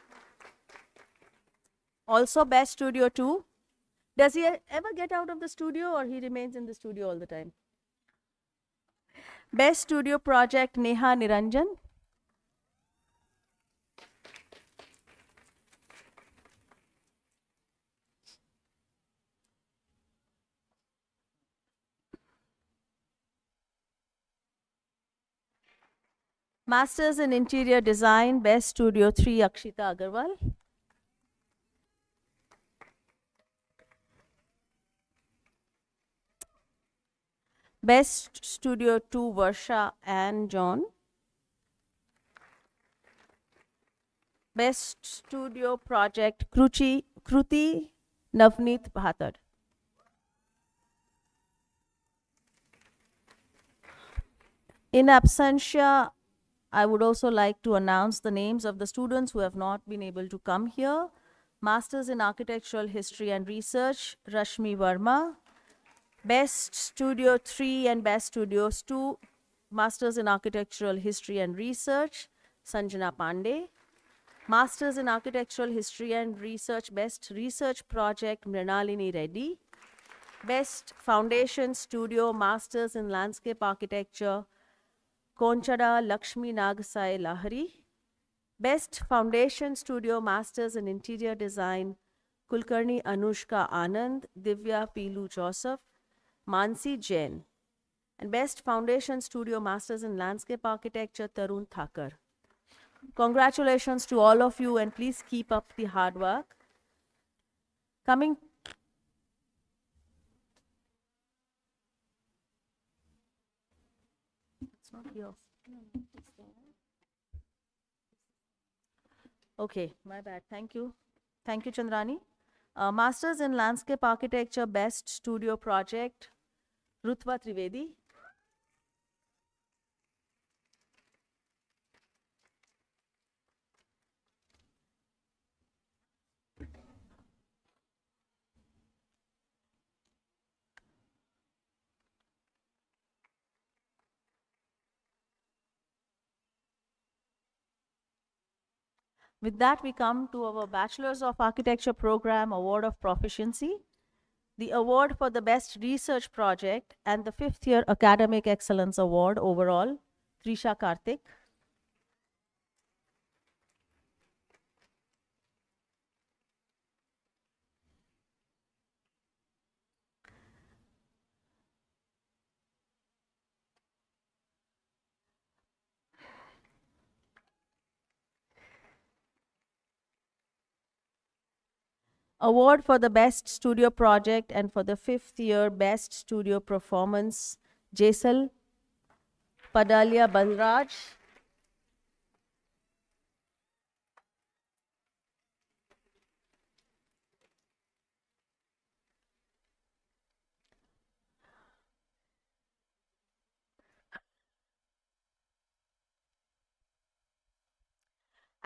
Speaker 5: Also Best Studio 2. Does he ever get out of the studio or he remains in the studio all the time? Best Studio Project, Neha Niranjan. Masters in Interior Design, Best Studio 3, Akshita Agarwal. Best Studio 2, Varsha and John. Best Studio Project, Kruti Navneet Bhatar. In absentia, I would also like to announce the names of the students who have not been able to come here. Masters in Architectural History and Research, Rashmi Verma. Best Studio 3 and Best Studios 2, Masters in Architectural History and Research, Sanjana Pandey. Masters in Architectural History and Research, Best Research Project, Mrinalini Reddy. Best Foundation Studio, Masters in Landscape Architecture, Konchada Lakshmi Nagasai Lahari. Best Foundation Studio, Masters in Interior Design, Kulkarni Anushka Anand, Divya Pilu Joseph, Mansi Jain. And Best Foundation Studio, Masters in Landscape Architecture, Tarun Thakur. Congratulations to all of you, and please keep up the hard work. Coming. It's not here. Okay, my bad. Thank you. Thank you, Chandrani. Masters in Landscape Architecture, Best Studio Project, Rutva Trivedi. With that, we come to our Bachelor's of Architecture Program Award of Proficiency, the award for the Best Research Project, and the 5th Year Academic Excellence Award overall, Trisha Karthik. Award for the Best Studio Project and for the 5th year Best Studio Performance, Jaisal Padalia Balraj.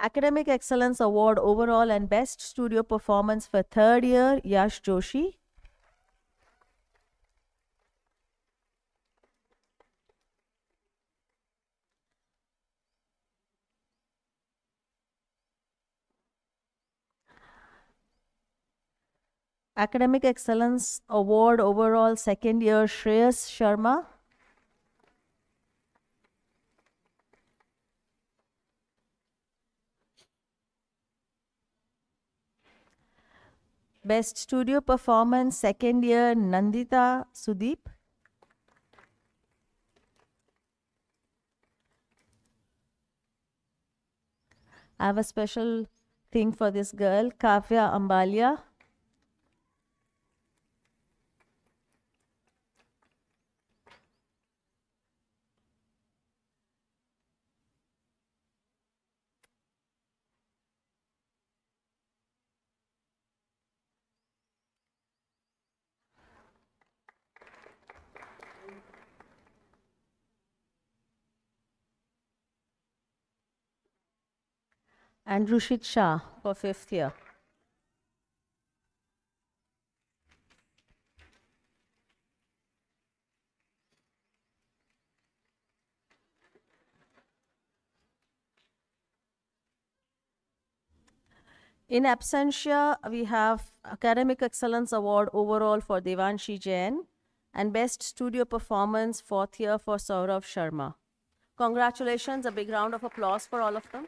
Speaker 5: Academic Excellence Award Overall and Best Studio Performance for 3rd year, Yash Joshi. Academic Excellence Award Overall 2nd year, Shreyas Sharma. Best Studio Performance 2nd year, Nandita Sudeep. I have a special thing for this girl, Kavya Ambalia. And Rushit Shah for 5th year. In absentia, we have Academic Excellence Award overall for Devanshi Jain and Best Studio Performance 4th year for Saurav Sharma. Congratulations, a big round of applause for all of them.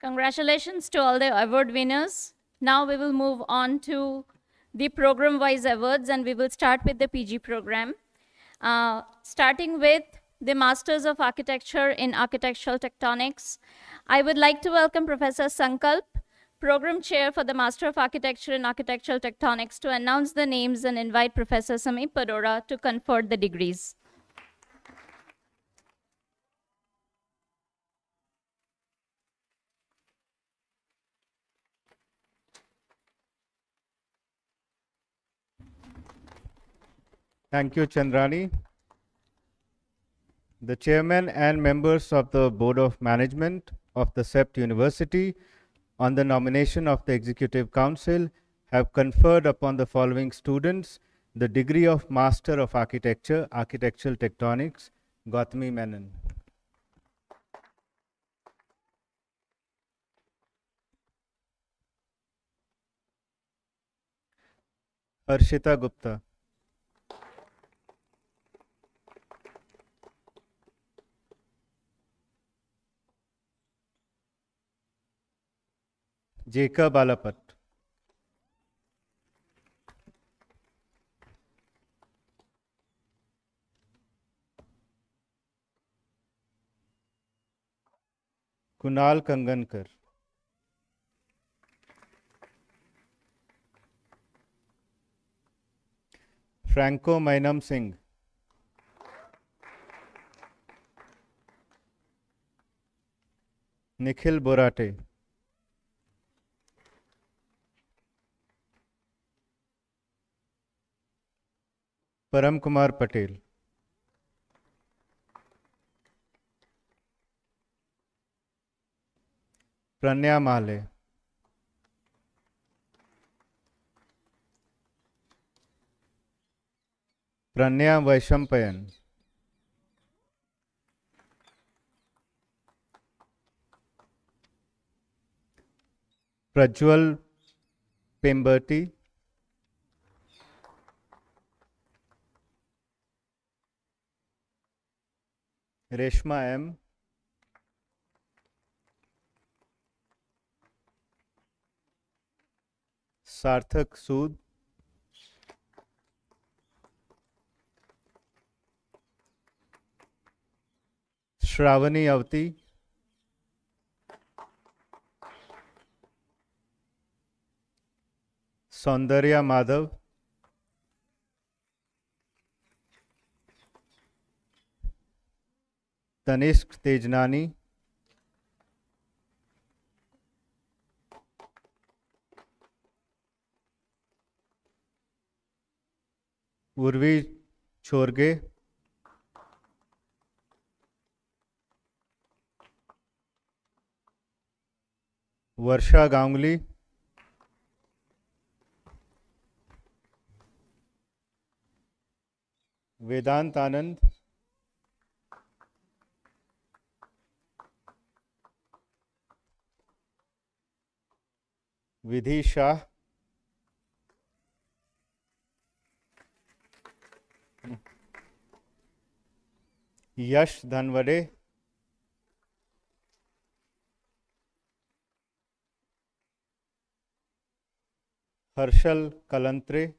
Speaker 1: Congratulations to all the award winners. Now we will move on to the program-wise awards, and we will start with the PG program. Starting with the Masters of Architecture in Architectural Tectonics. I would like to welcome Professor Sankalp, Program Chair for the Master of Architecture in Architectural Tectonics, to announce the names and invite Professor Samir Padora to confer the degrees.
Speaker 4: Thank you, Chandrani. The chairman and members of the Board of Management of the CEPT University, on the nomination of the Executive Council, have conferred upon the following students the degree of Master of Architecture, Architectural Tectonics, Gautami Menon. Harshita Gupta. Jacob Alapat. Kunal Kangankar. Franco Mainam Singh. Nikhil Borate. Param Kumar Patel. Pranya Mahle. Pranya Vaishampayan. Prajwal Pemberti. Reshma M, Sarthak Sood, Shravani Avti, Saundarya Madhav, Tanishq Tejnani, Urvi Chorge, Varsha Ganguly, Vedant Anand, Vidhi Shah, Yash Dhanwade, Harshal Kalantre,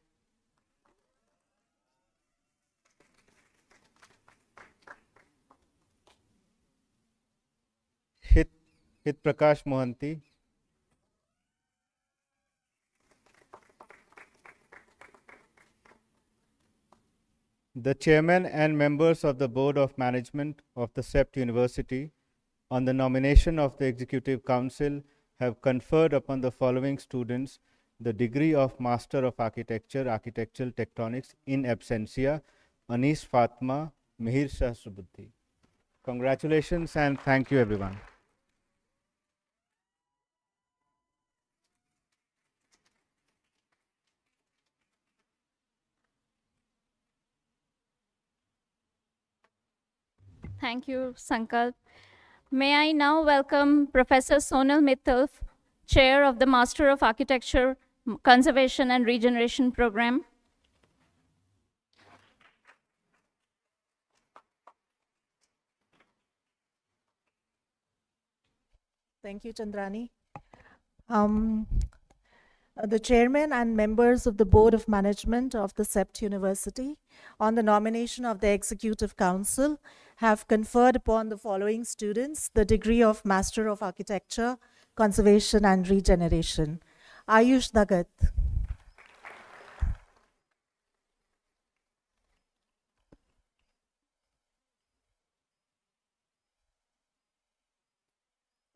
Speaker 4: Hit Prakash Mohanty, the chairman and members of the Board of Management of the CEPT University, on the nomination of the Executive Council, have conferred upon the following students the degree of Master of Architecture, Architectural Tectonics in absentia, Anis Fatma, Mihir Shah Subuddhi. Congratulations and thank you, everyone.
Speaker 1: Thank you, Sankalp. May I now welcome Professor Sonal Mittal, Chair of the Master of Architecture, Conservation and Regeneration Program.
Speaker 6: Thank you, Chandrani. The chairman and members of the Board of Management of the CEPT University, on the nomination of the Executive Council, have conferred upon the following students the degree of Master of Architecture, Conservation and Regeneration. Ayush Dagat.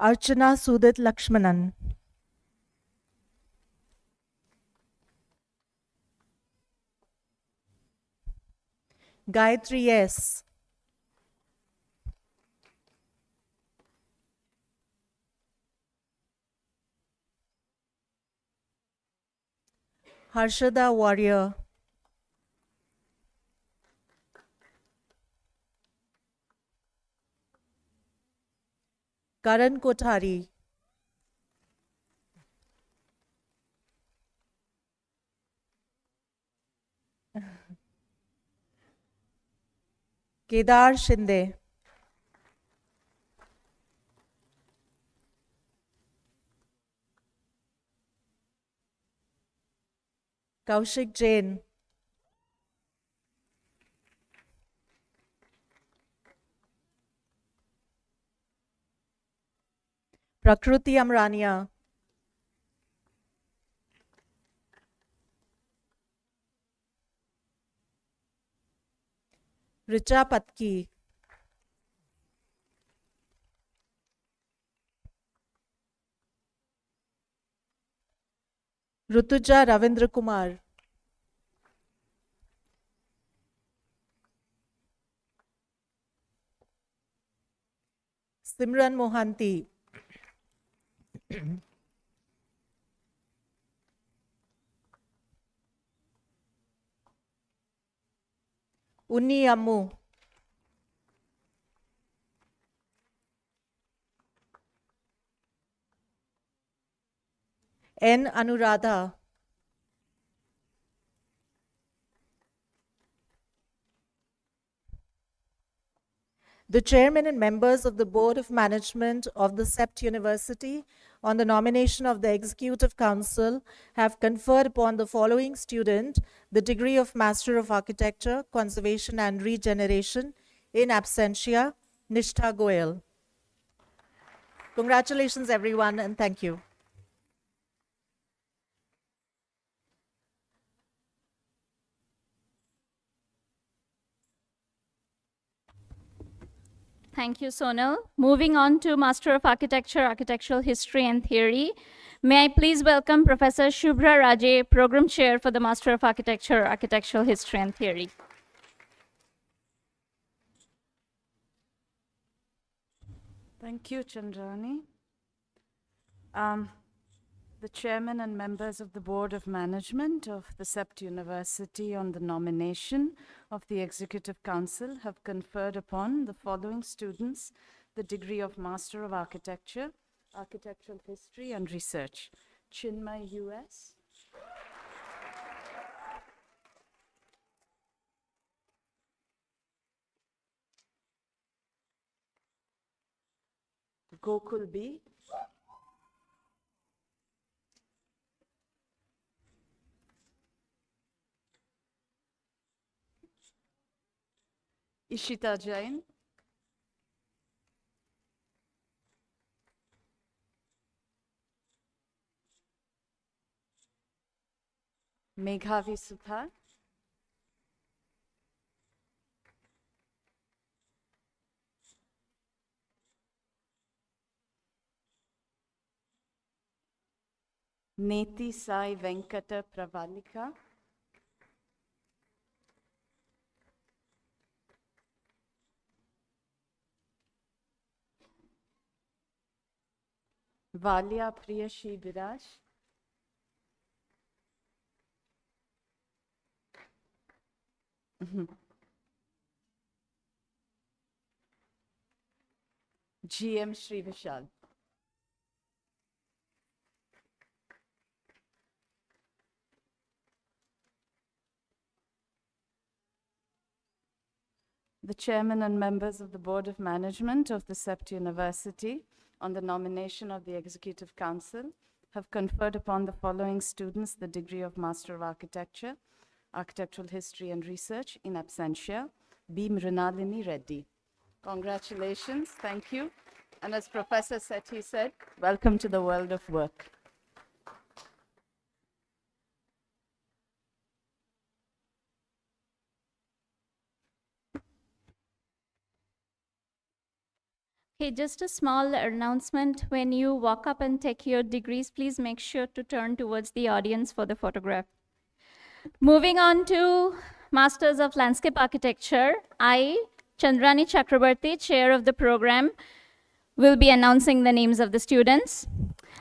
Speaker 6: Archana Sudit Lakshmanan. Gayatri S. Harshada Warrior. Karan Kothari. Kedar Shinde. Kaushik Jain. Prakruti Amrania. Richa Patki. Rutuja Ravindra Kumar. Simran Mohanty. Unni Ammu. N. Anuradha. The chairman and members of the Board of Management of the CEPT University, on the nomination of the Executive Council, have conferred upon the following student the degree of Master of Architecture, Conservation and Regeneration in absentia, Nishtha Goyal. Congratulations, everyone, and thank you.
Speaker 1: Thank you, Sonal. Moving on to Master of Architecture, Architectural History and Theory. May I please welcome Professor Shubhra Raje, Program Chair for the Master of Architecture, Architectural History and Theory.
Speaker 7: Thank you, Chandrani. The chairman and members of the Board of Management of the CEPT University, on the nomination of the Executive Council, have conferred upon the following students the degree of Master of Architecture, Architectural History and Research. Chinmay, US. Gokul B. Ishita Jain. Meghavi Suthar. Neti Sai Venkata Pravalika. Valia Priyashi Biraj. GM Sri Vishal. The chairman and members of the Board of Management of the CEPT University, on the nomination of the Executive Council, have conferred upon the following students the degree of Master of Architecture, Architectural History and Research in absentia, B. Mrinalini Reddy. Congratulations, thank you. And as Professor Sethi said, welcome to the world of work.
Speaker 1: Okay, just a small announcement. When you walk up and take your degrees, please make sure to turn towards the audience for the photograph. Moving on to Masters of Landscape Architecture, I, Chandrani Chakrabarti, chair of the program, will be announcing the names of the students.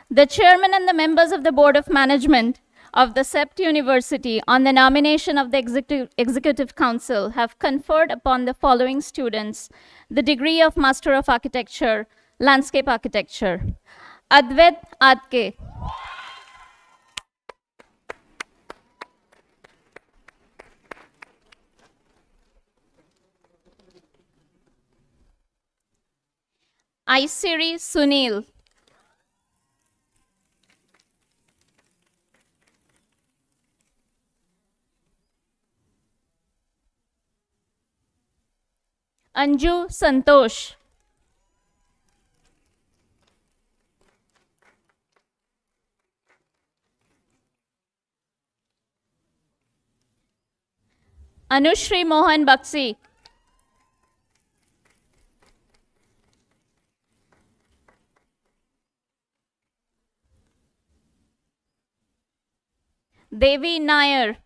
Speaker 1: The chairman and the members of the Board of Management of the CEPT University, on the nomination of the Executive Council, have conferred upon the following students the degree of Master of Architecture, Landscape Architecture. Advait Adke. Aisiri Sunil. Anju Santosh. Anushri Mohan Bakshi. Devi Nair.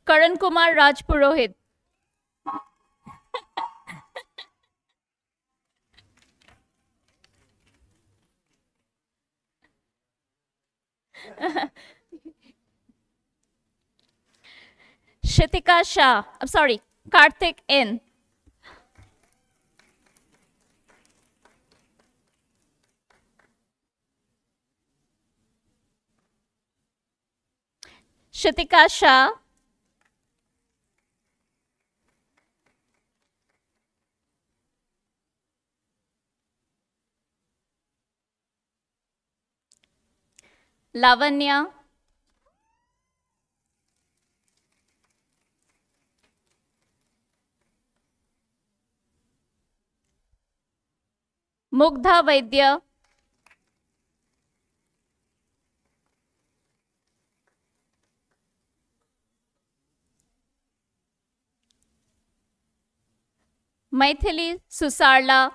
Speaker 1: Karan Kumar Rajpurohit. Shitika Shah. I'm sorry, Karthik N. Shitika Shah, Lavanya, Mugdha Vaidya, Maithili Susarla,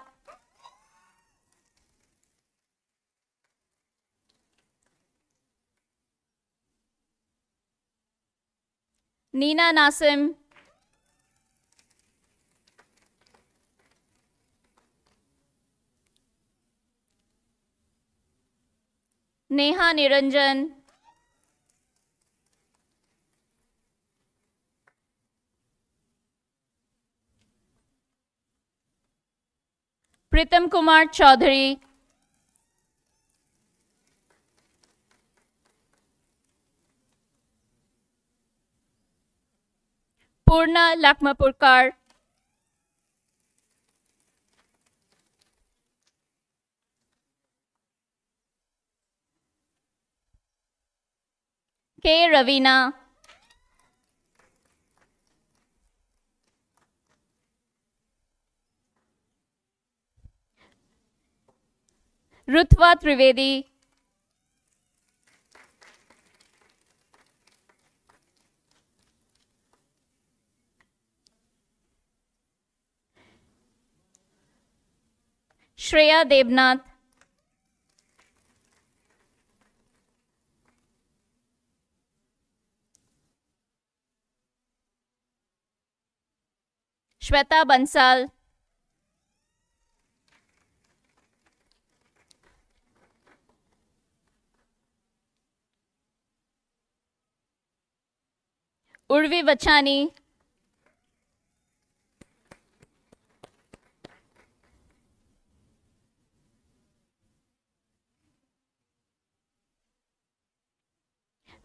Speaker 1: Neena Nasim, Neha Niranjan, Pritam Kumar Chaudhary, Purna Lakmapurkar, K. Ravina, Rutva Trivedi, Shreya Debnath, Shweta Bansal, Urvi Vachani,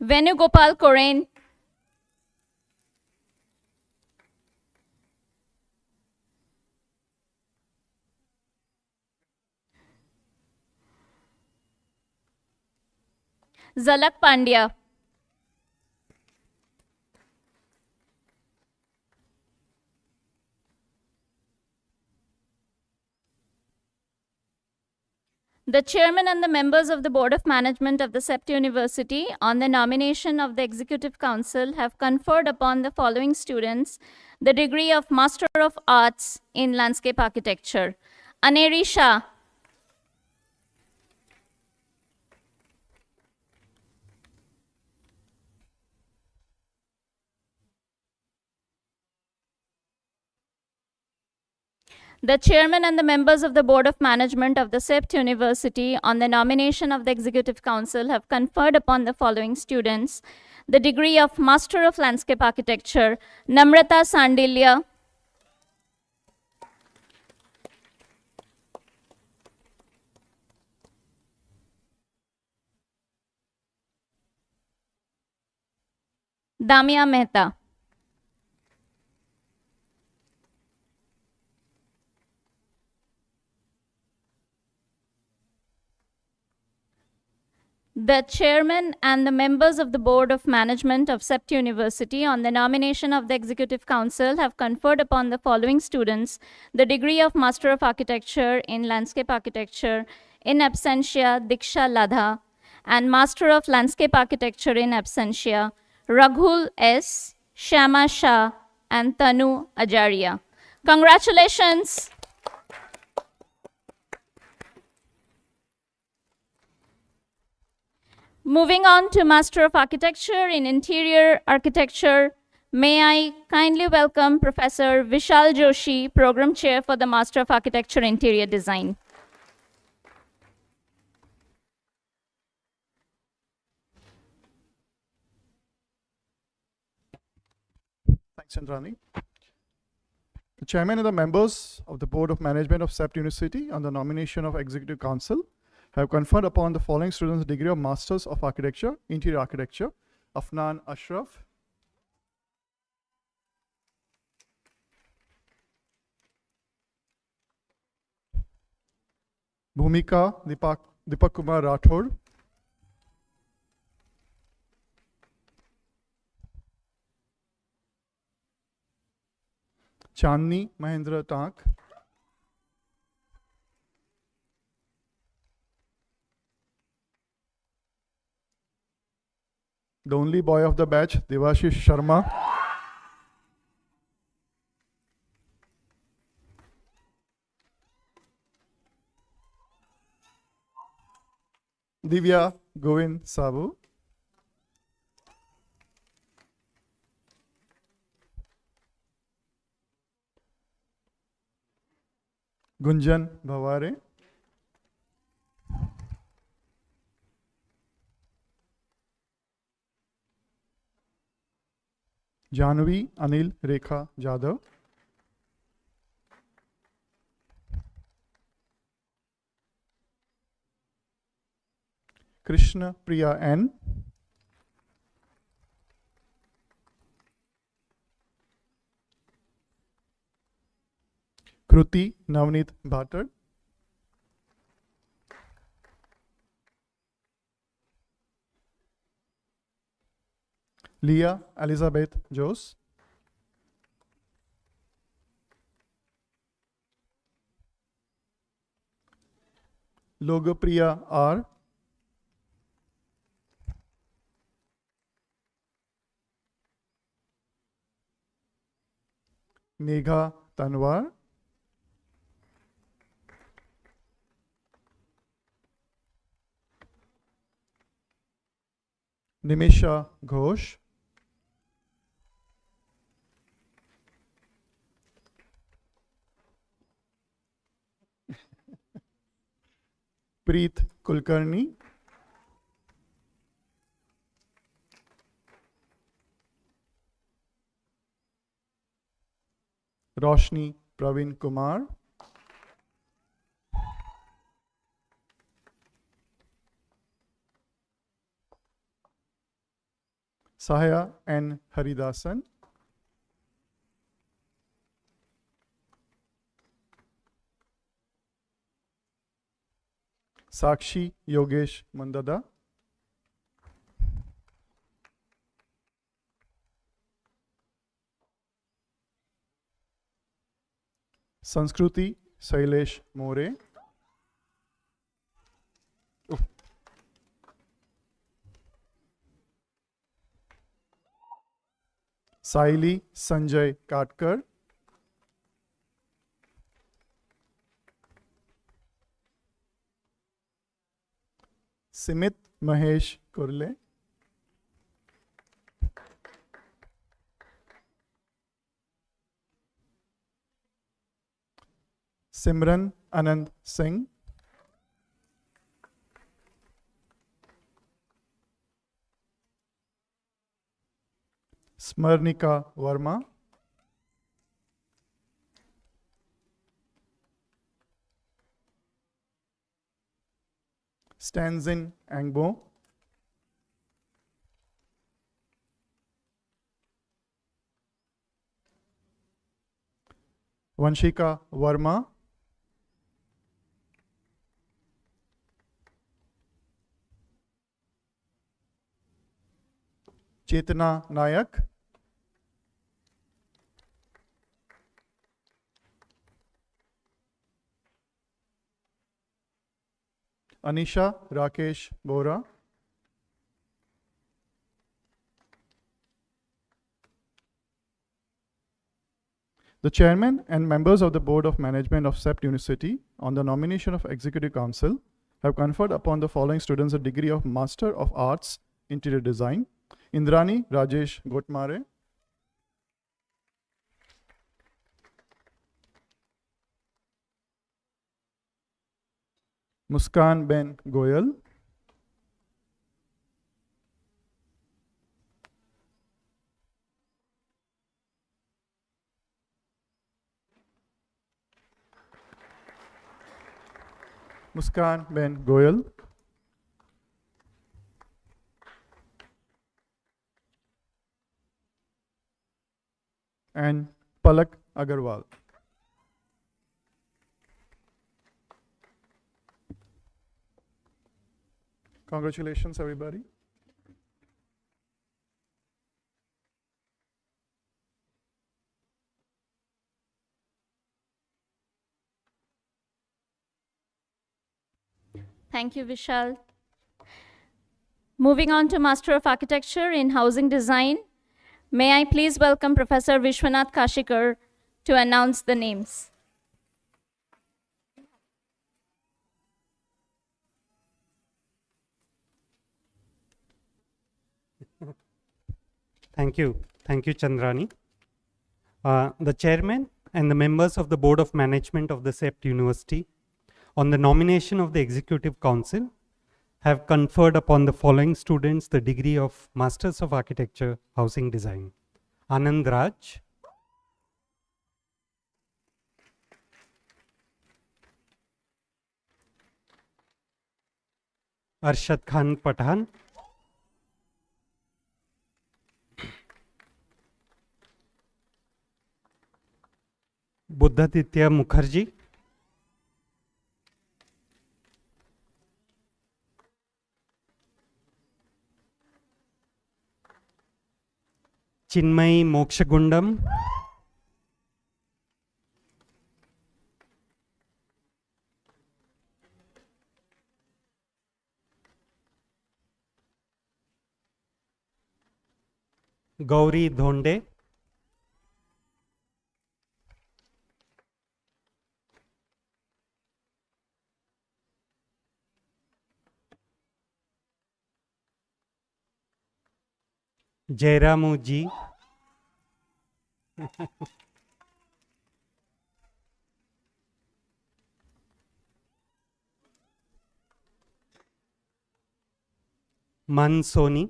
Speaker 1: Venugopal Koren, Zalak Pandya, The chairman and the members of the Board of Management of the CEPT University, on the nomination of the Executive Council, have conferred upon the following students the degree of Master of Arts in Landscape Architecture. Aneri Shah, the chairman and the members of the Board of Management of the CEPT University, on the nomination of the Executive Council, have conferred upon the following students the degree of Master of Landscape Architecture. Namrata Sandilya, Damia Mehta, the chairman and the members of the Board of Management of CEPT University, on the nomination of the Executive Council, have conferred upon the following students the degree of Master of Architecture in Landscape Architecture, in absentia Diksha Ladha, and Master of Landscape Architecture in absentia Raghul S., Shama Shah, and Tanu Ajaria. Congratulations. Moving on to Master of Architecture in Interior Architecture, may I kindly welcome Professor Vishal Joshi, Program Chair for the Master of Architecture Interior Design.
Speaker 8: Thanks, Chandrani. The chairman and the members of the Board of Management of CEPT University, on the nomination of Executive Council, have conferred upon the following students the degree of Masters of Architecture, Interior Architecture, Afnan Ashraf, Bhumika Deepak Kumar Rathod, Chandni Mahendra Tank, the only boy of the batch, Devashish Sharma, Divya Govind Sabu, Gunjan Bhavare, Janvi Anil Rekha Jadhav, Krishna Priya N, Kruti Navneet Bhattad, Leah Elizabeth Jose, Logopriya R, Megha Tanwar, Nimisha Ghosh, Preet Kulkarni, Roshni Praveen Kumar, Sahaya N. Haridasan, Sakshi Yogesh Mandada, Sanskruti Sailesh More, Saili Sanjay Katkar, Simit Mahesh Kurle, Simran Anand Singh, Smarnika Verma, Stanzin Angbo, Vanshika Verma, Chetana Nayak, Anisha Rakesh Bora, the chairman and members of the board of management of CEPT University on the nomination of Executive Council have conferred upon the following students a degree of Master of Arts, Interior Design: Indrani Rajesh Gotmare, Muskan Ben Goyal, Muskan Ben Goyal, and Palak Agarwal. Congratulations, everybody.
Speaker 1: Thank you, Vishal. Moving on to Master of Architecture in Housing Design, may I please welcome Professor Vishwanath Kashikar to announce the names.
Speaker 9: Thank you. Thank you, Chandrani. The chairman and the members of the Board of Management of the CEPT University, on the nomination of the Executive Council, have conferred upon the following students the degree of Masters of Architecture, Housing Design. Anand Raj, Arshad Khan Pathan, Buddhaditya Mukherjee, Chinmayi Mokshagundam, Gauri Dhonde, Jairamu Ji, Man Soni,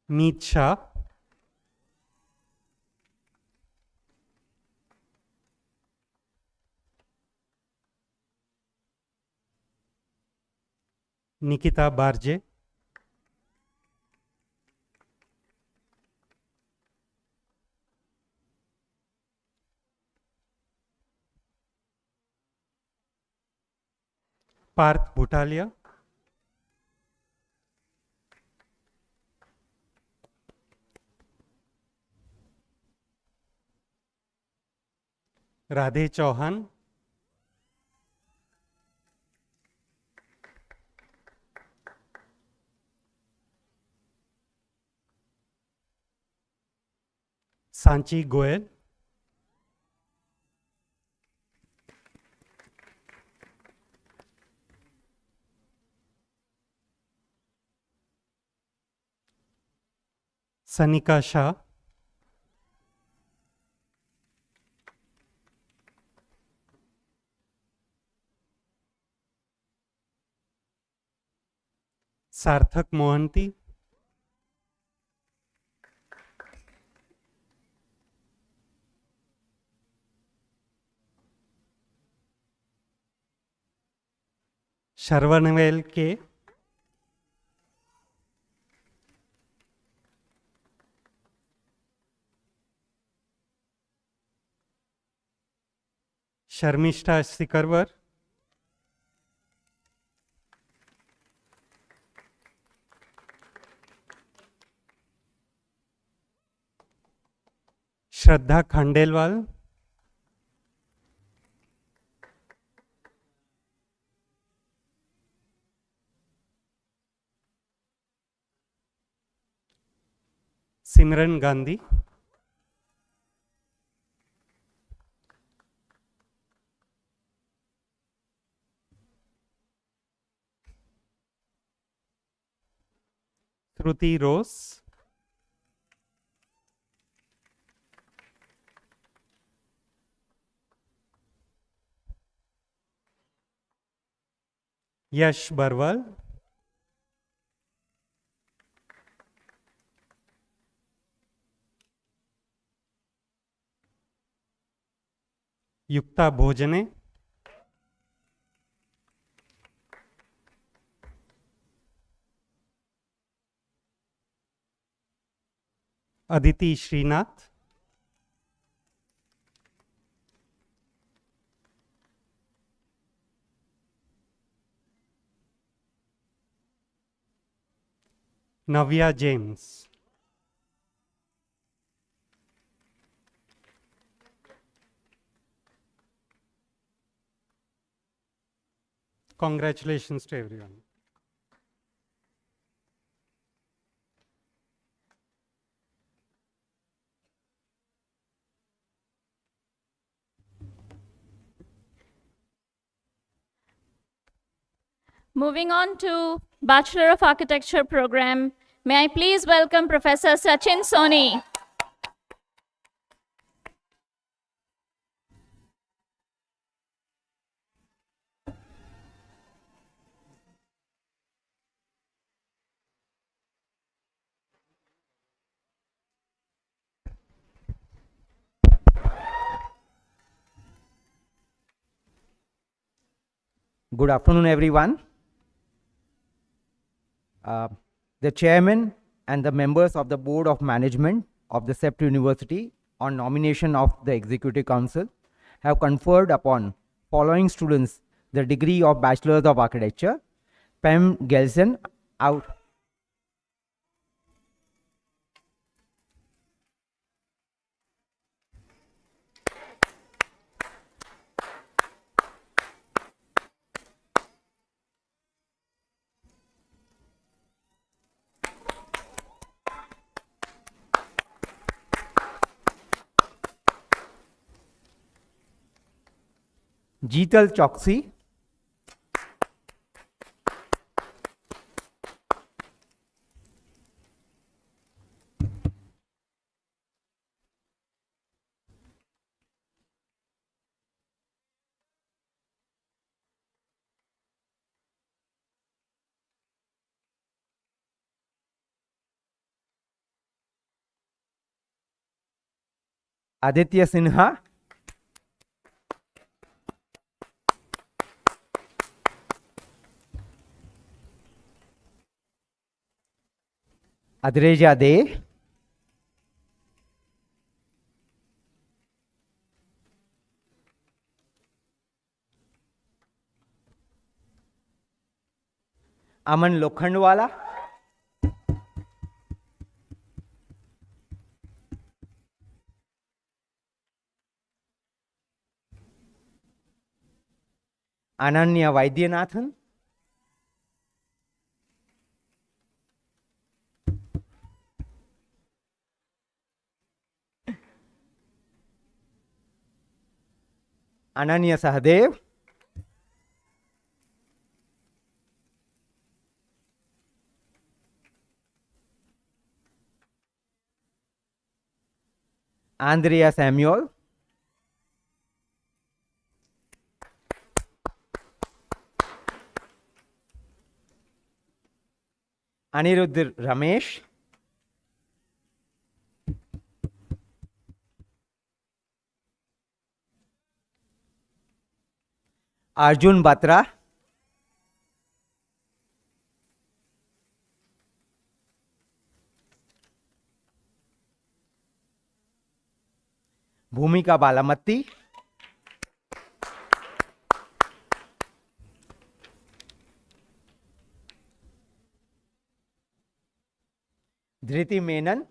Speaker 9: Meet Shah, Nikita Barje, Parth Bhutalia, Radhe Chauhan, Sanchi Goel, Sanika Shah, Sarthak Mohanty, Sharvanvel K, Sharmishta Sikarwar, Shraddha Khandelwal, Simran Gandhi, Shruti Rose, Yash Barwal, Yukta Bhojane, Aditi Srinath, Navya James, congratulations to everyone.
Speaker 1: Moving on to Bachelor of Architecture program, may I please welcome Professor Sachin Soni.
Speaker 10: Good afternoon, everyone. The chairman and the members of the board of management of the CEPT University, on nomination of the Executive Council, have conferred upon following students the degree of Bachelors of Architecture: Pam Gelson, out. Jeetal Choksi, Aditya Sinha, Adreja De, Aman Lokhandwala, Ananya Vaidyanathan, Ananya Sahadev, Andrea Samuel, Aniruddha Ramesh, Arjun Batra, Bhumika Balamatti, Dhriti Menon,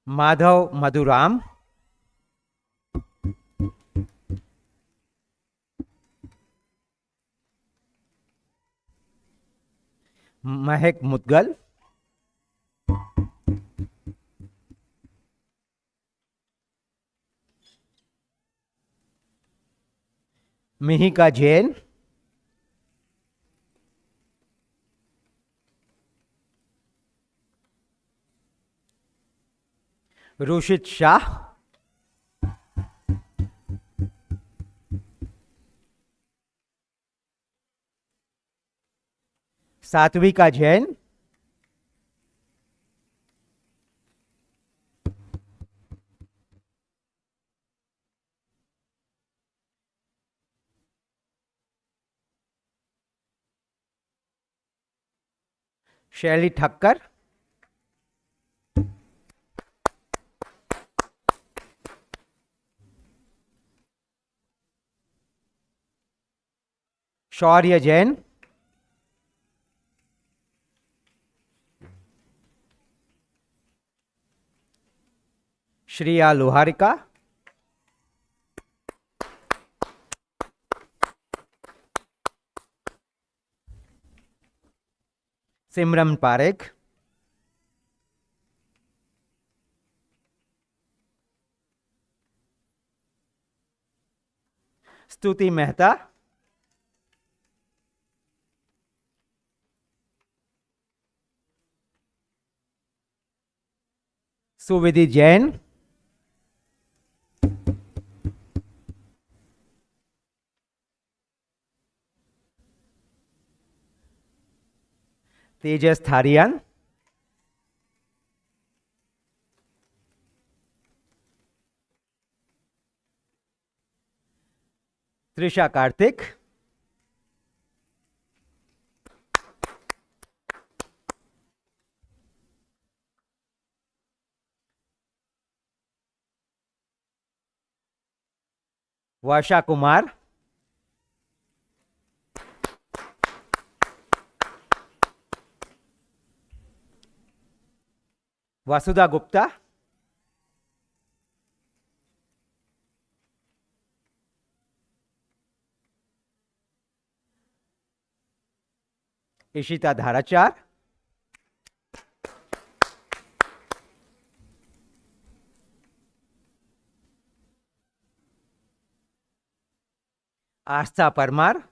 Speaker 10: Madhav Madhuram, Mahek Mudgal, Mihika Jain, Rushit Shah, Satvika Jain, शैली ठक्कर, शौर्य जैन, श्रेया लोहारिका, सिमरन पारेख, स्तुति मेहता, सुविधि जैन, तेजस थारियान, त्रिषा कार्तिक, वर्षा कुमार, वसुधा गुप्ता, इशिता धाराचार, आस्था परमार,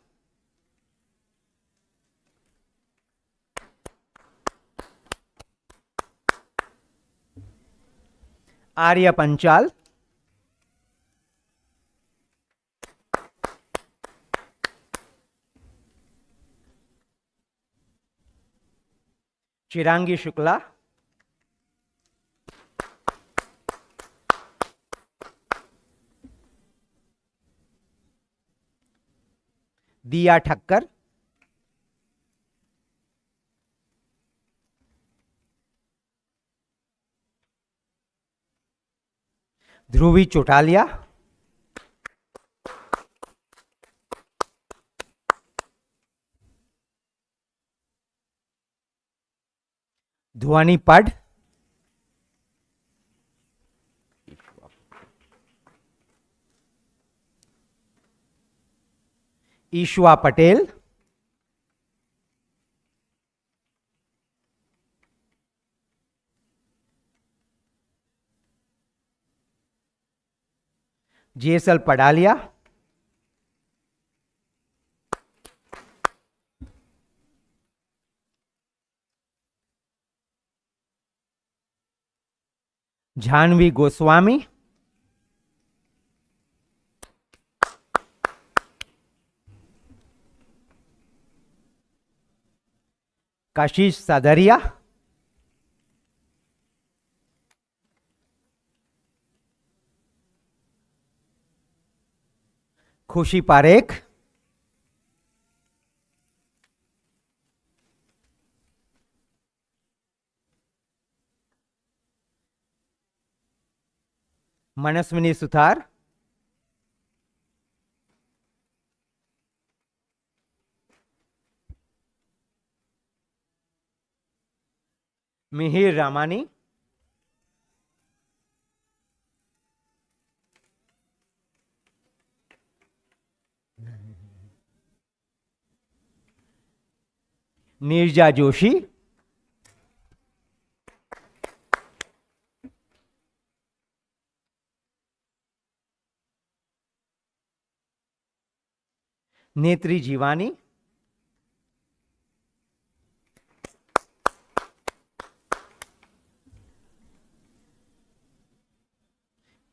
Speaker 10: आर्य पंचाल, चिरांगी शुक्ला, दिया ठक्कर, ध्रुवी चौटालिया, ध्वनि पढ़, ईश्वा पटेल, जेसल पडालिया, जानवी गोस्वामी, कशिश सदरिया, खुशी पारेख, मनस्विनी सुथार, मिहिर रामानी, नीरजा जोशी, नेत्री जीवानी,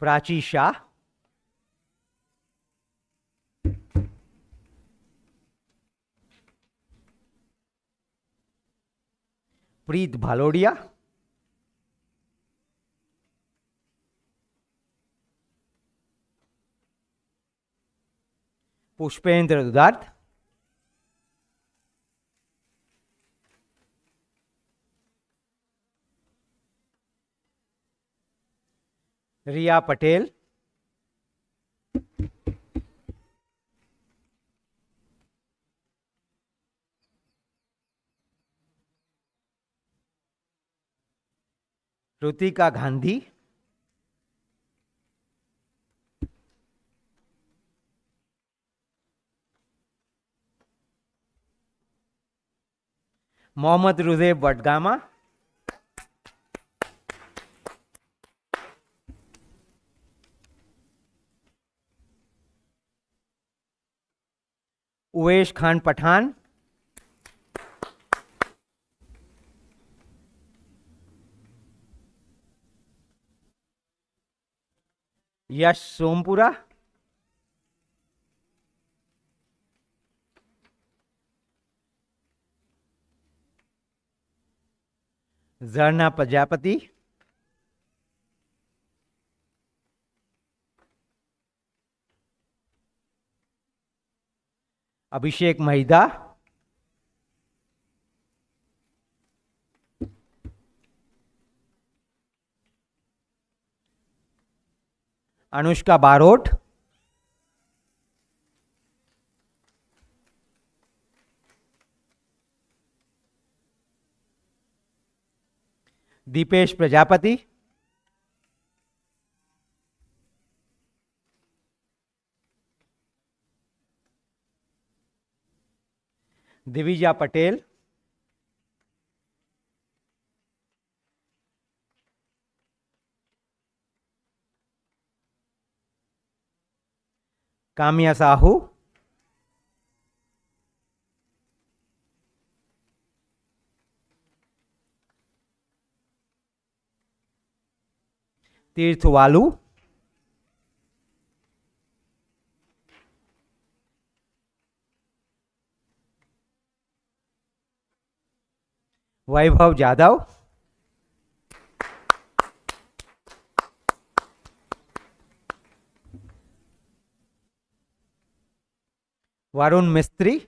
Speaker 10: प्राची शाह, प्रीत भालोडिया, Pushpendra दुदार्थ, Riya Patel, Rutika Gandhi, Mohammad Ruzeb Vadgama, Uwesh Khan Pathan, Yash Sompura, Zarna Prajapati, Abhishek Mahida, Anushka Barot, Deepesh Prajapati, Divija Patel, Kamya Sahu, Tirth Walu, Vaibhav Jadhav, Varun Mistry,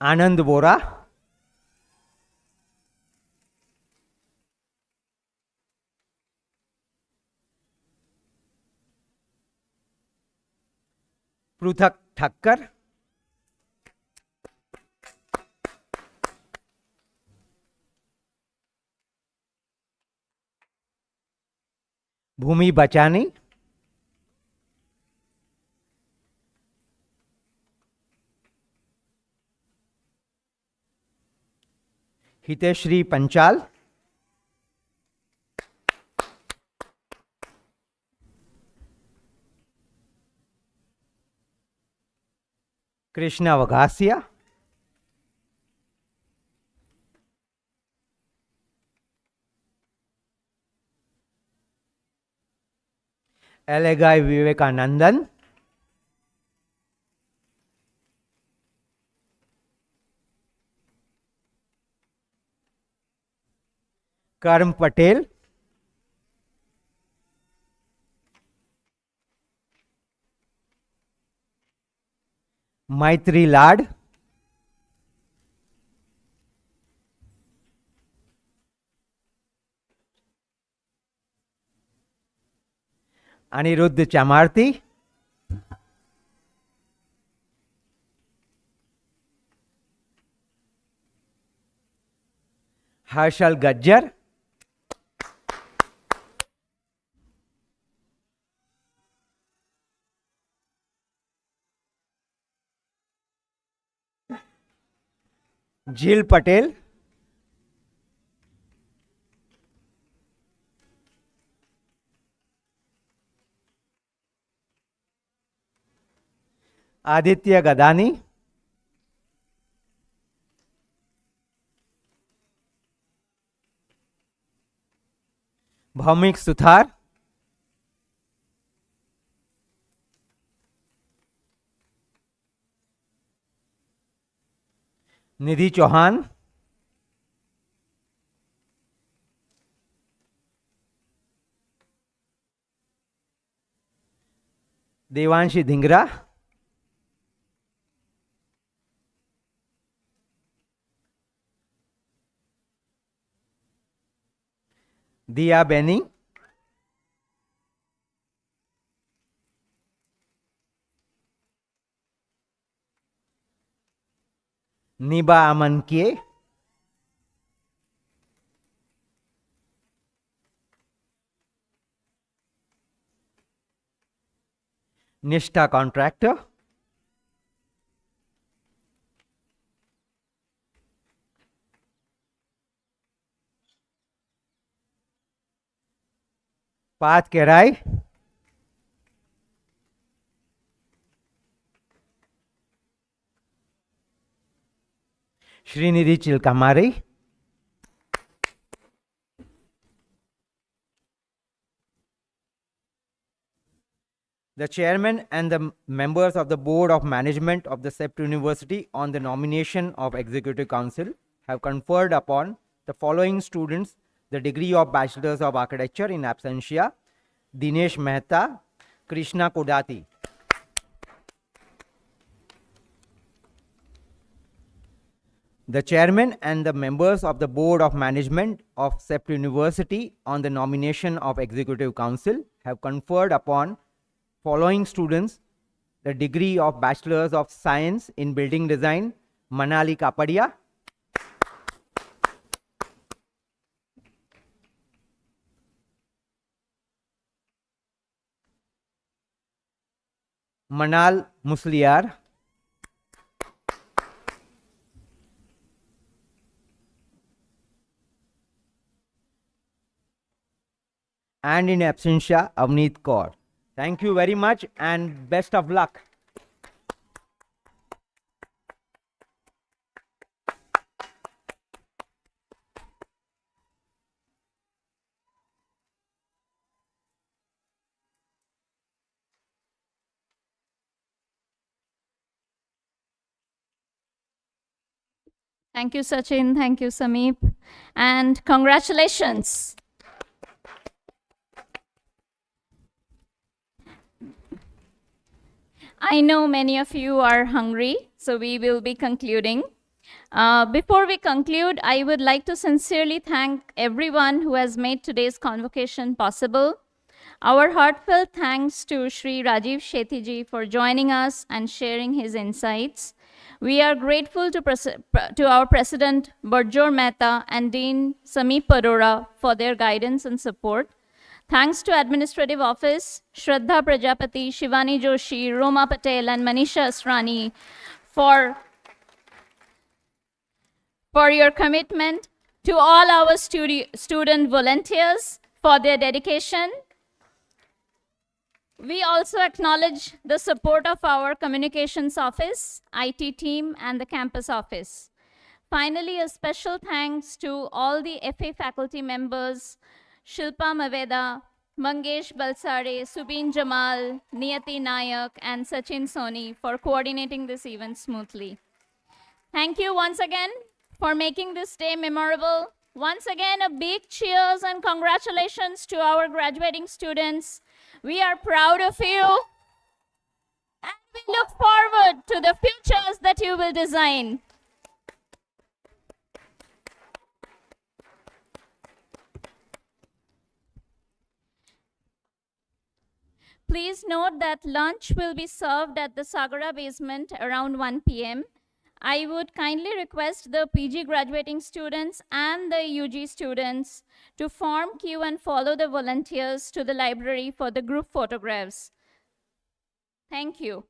Speaker 10: Anand Vora, Pruthak Thakkar, Bhumi Bachani, Hiteshri Panchal, Krishna Vaghasya, Elegai Vivekanandan, Karm Patel, Maitri Lad, Aniruddh Chamarti, Harshal Gajjar, Jil Patel, Aditya Gadani, Bhaumik Suthar, Nidhi Chauhan, Devanshi Dhingra, Dia Benny, Niba Amankie, Nishta Contractor, Path Kerai, Srinidhi Chilkamari, the chairman and the members of the board of management of the CEPT University on the nomination of executive council have conferred upon the following students the degree of Bachelors of Architecture in absentia: Dinesh Mehta, Krishna Kodati. The chairman and the members of the board of management of CEPT University on the nomination of executive council have conferred upon following students the degree of Bachelors of Science in Building Design: Manali Kapadia, Manal Musliar, and in absentia Avneet Kaur. Thank you very much and best of luck.
Speaker 1: Thank you, Sachin. Thank you, Sameep. And congratulations. I know many of you are hungry, so we will be concluding. Before we conclude, I would like to sincerely thank everyone who has made today's convocation possible. Our heartfelt thanks to Shri Rajiv Shetty for joining us and sharing his insights. We are grateful to our President Barjor Mehta and Dean Sameep Arora for their guidance and support. Thanks to Administrative Office, Shraddha Prajapati, Shivani Joshi, Roma Patel, and Manisha Asrani for your commitment. To all our student volunteers for their dedication. We also acknowledge the support of our communications office, IT team, and the campus office. Finally, a special thanks to all the FA faculty members, Shilpa Maveda, Mangesh Balsare, Subin Jamal, Niyati Nayak, and Sachin Soni for coordinating this event smoothly. Thank you once again for making this day memorable. Once again, a big cheers and congratulations to our graduating students. We are proud of you, and we look forward to the futures that you will design. Please note that lunch will be served at the Sagara basement around 1 p.m. I would kindly request the PG graduating students and the UG students to form queue and follow the volunteers to the library for the group photographs. Thank you.